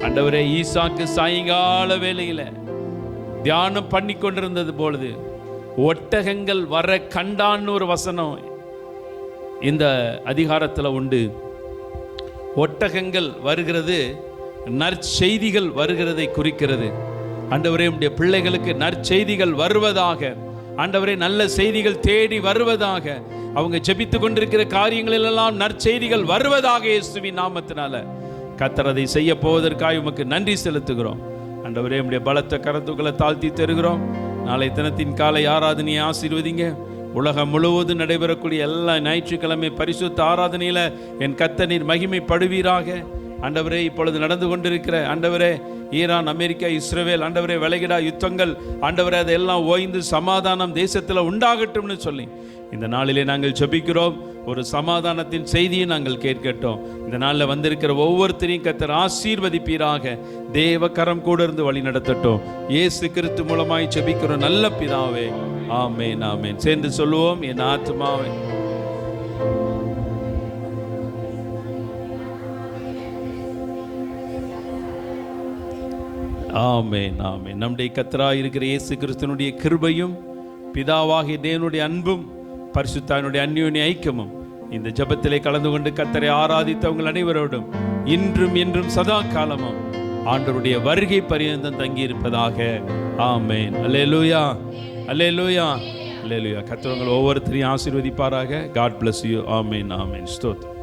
ஆண்டவரே, ஈசாக்கு சாயங்கால வேளையில தியானம் பண்ணி கொண்டிருந்தது பொழுது ஒட்டகங்கள் வர கண்டான்னு ஒரு வசனம் இந்த அதிகாரத்தில் உண்டு. ஒட்டகங்கள் வருகிறது நற்செய்திகள் வருகிறதை குறிக்கிறது. ஆண்டவரே, உம்முடைய பிள்ளைகளுக்கு நற்செய்திகள் வருவதாக, ஆண்டவரே நல்ல செய்திகள் தேடி வருவதாக, அவங்க ஜெபித்து கொண்டிருக்கிற காரியங்களெல்லாம் நற்செய்திகள் வருவதாக இயேசுவின் நாமத்தினால கர்த்தர் அதை செய்ய போவதற்காக உமக்கு நன்றி செலுத்துகிறோம். ஆண்டவரே, உம்முடைய பலத்த கரத்துக்களை தாழ்த்தி தருகிறோம். நாளை தினத்தின் காலை ஆராதனையை ஆசீர்வதிங்க. உலகம் முழுவதும் நடைபெறக்கூடிய எல்லா ஞாயிற்றுக்கிழமை பரிசுத்த ஆராதனையில் என் கர்த்தர் நீர் மகிமைப்படுவீராக. ஆண்டவரே, இப்பொழுது நடந்து கொண்டிருக்கிற ஆண்டவரே ஈரான், அமெரிக்கா, இஸ்ரவேல் ஆண்டவரே விலகிடா யுத்தங்கள் ஆண்டவரே அதெல்லாம் ஓய்ந்து சமாதானம் தேசத்தில் உண்டாகட்டும்னு சொல்லி இந்த நாளிலே நாங்கள் ஜெபிக்கிறோம். ஒரு சமாதானத்தின் செய்தியை நாங்கள் கேட்கட்டும். இந்த நாளில் வந்திருக்கிற ஒவ்வொருத்தரையும் கர்த்தர் ஆசீர்வதிப்பீராக. தேவ கரம் கூட இருந்து வழி நடத்தட்டும். இயேசு கிறிஸ்து மூலமாய் ஜெபிக்கிறோம் நல்ல பிதாவே, ஆமென் ஆமென். சேர்ந்து சொல்லுவோம், என் ஆத்துமாவே ஆமென் ஆமென். நம்முடைய கர்த்தராய் இருக்கிற இயேசு கிறிஸ்துவினுடைய கிருபையும் பிதாவாகிய தேவனுடைய அன்பும் பரிசுத்தாவினுடைய அந்யோன்ய ஐக்கியமும் இந்த ஜெபத்திலே கலந்து கொண்டு கர்த்தரை ஆராதித்தவங்கள் அனைவரோடும் இன்றும் என்றும் சதா காலமும் ஆண்டவருடைய வருகை பரியந்தம் தங்கியிருப்பதாக. ஆமென். அல்லேலூயா அல்லேலூயா அல்லேலூயா. கர்த்தர் உங்கள் ஒவ்வொருத்தரையும் ஆசீர்வதிப்பாராக. God bless you. ஆமென் ஆமென். ஸ்தோத்திரம்.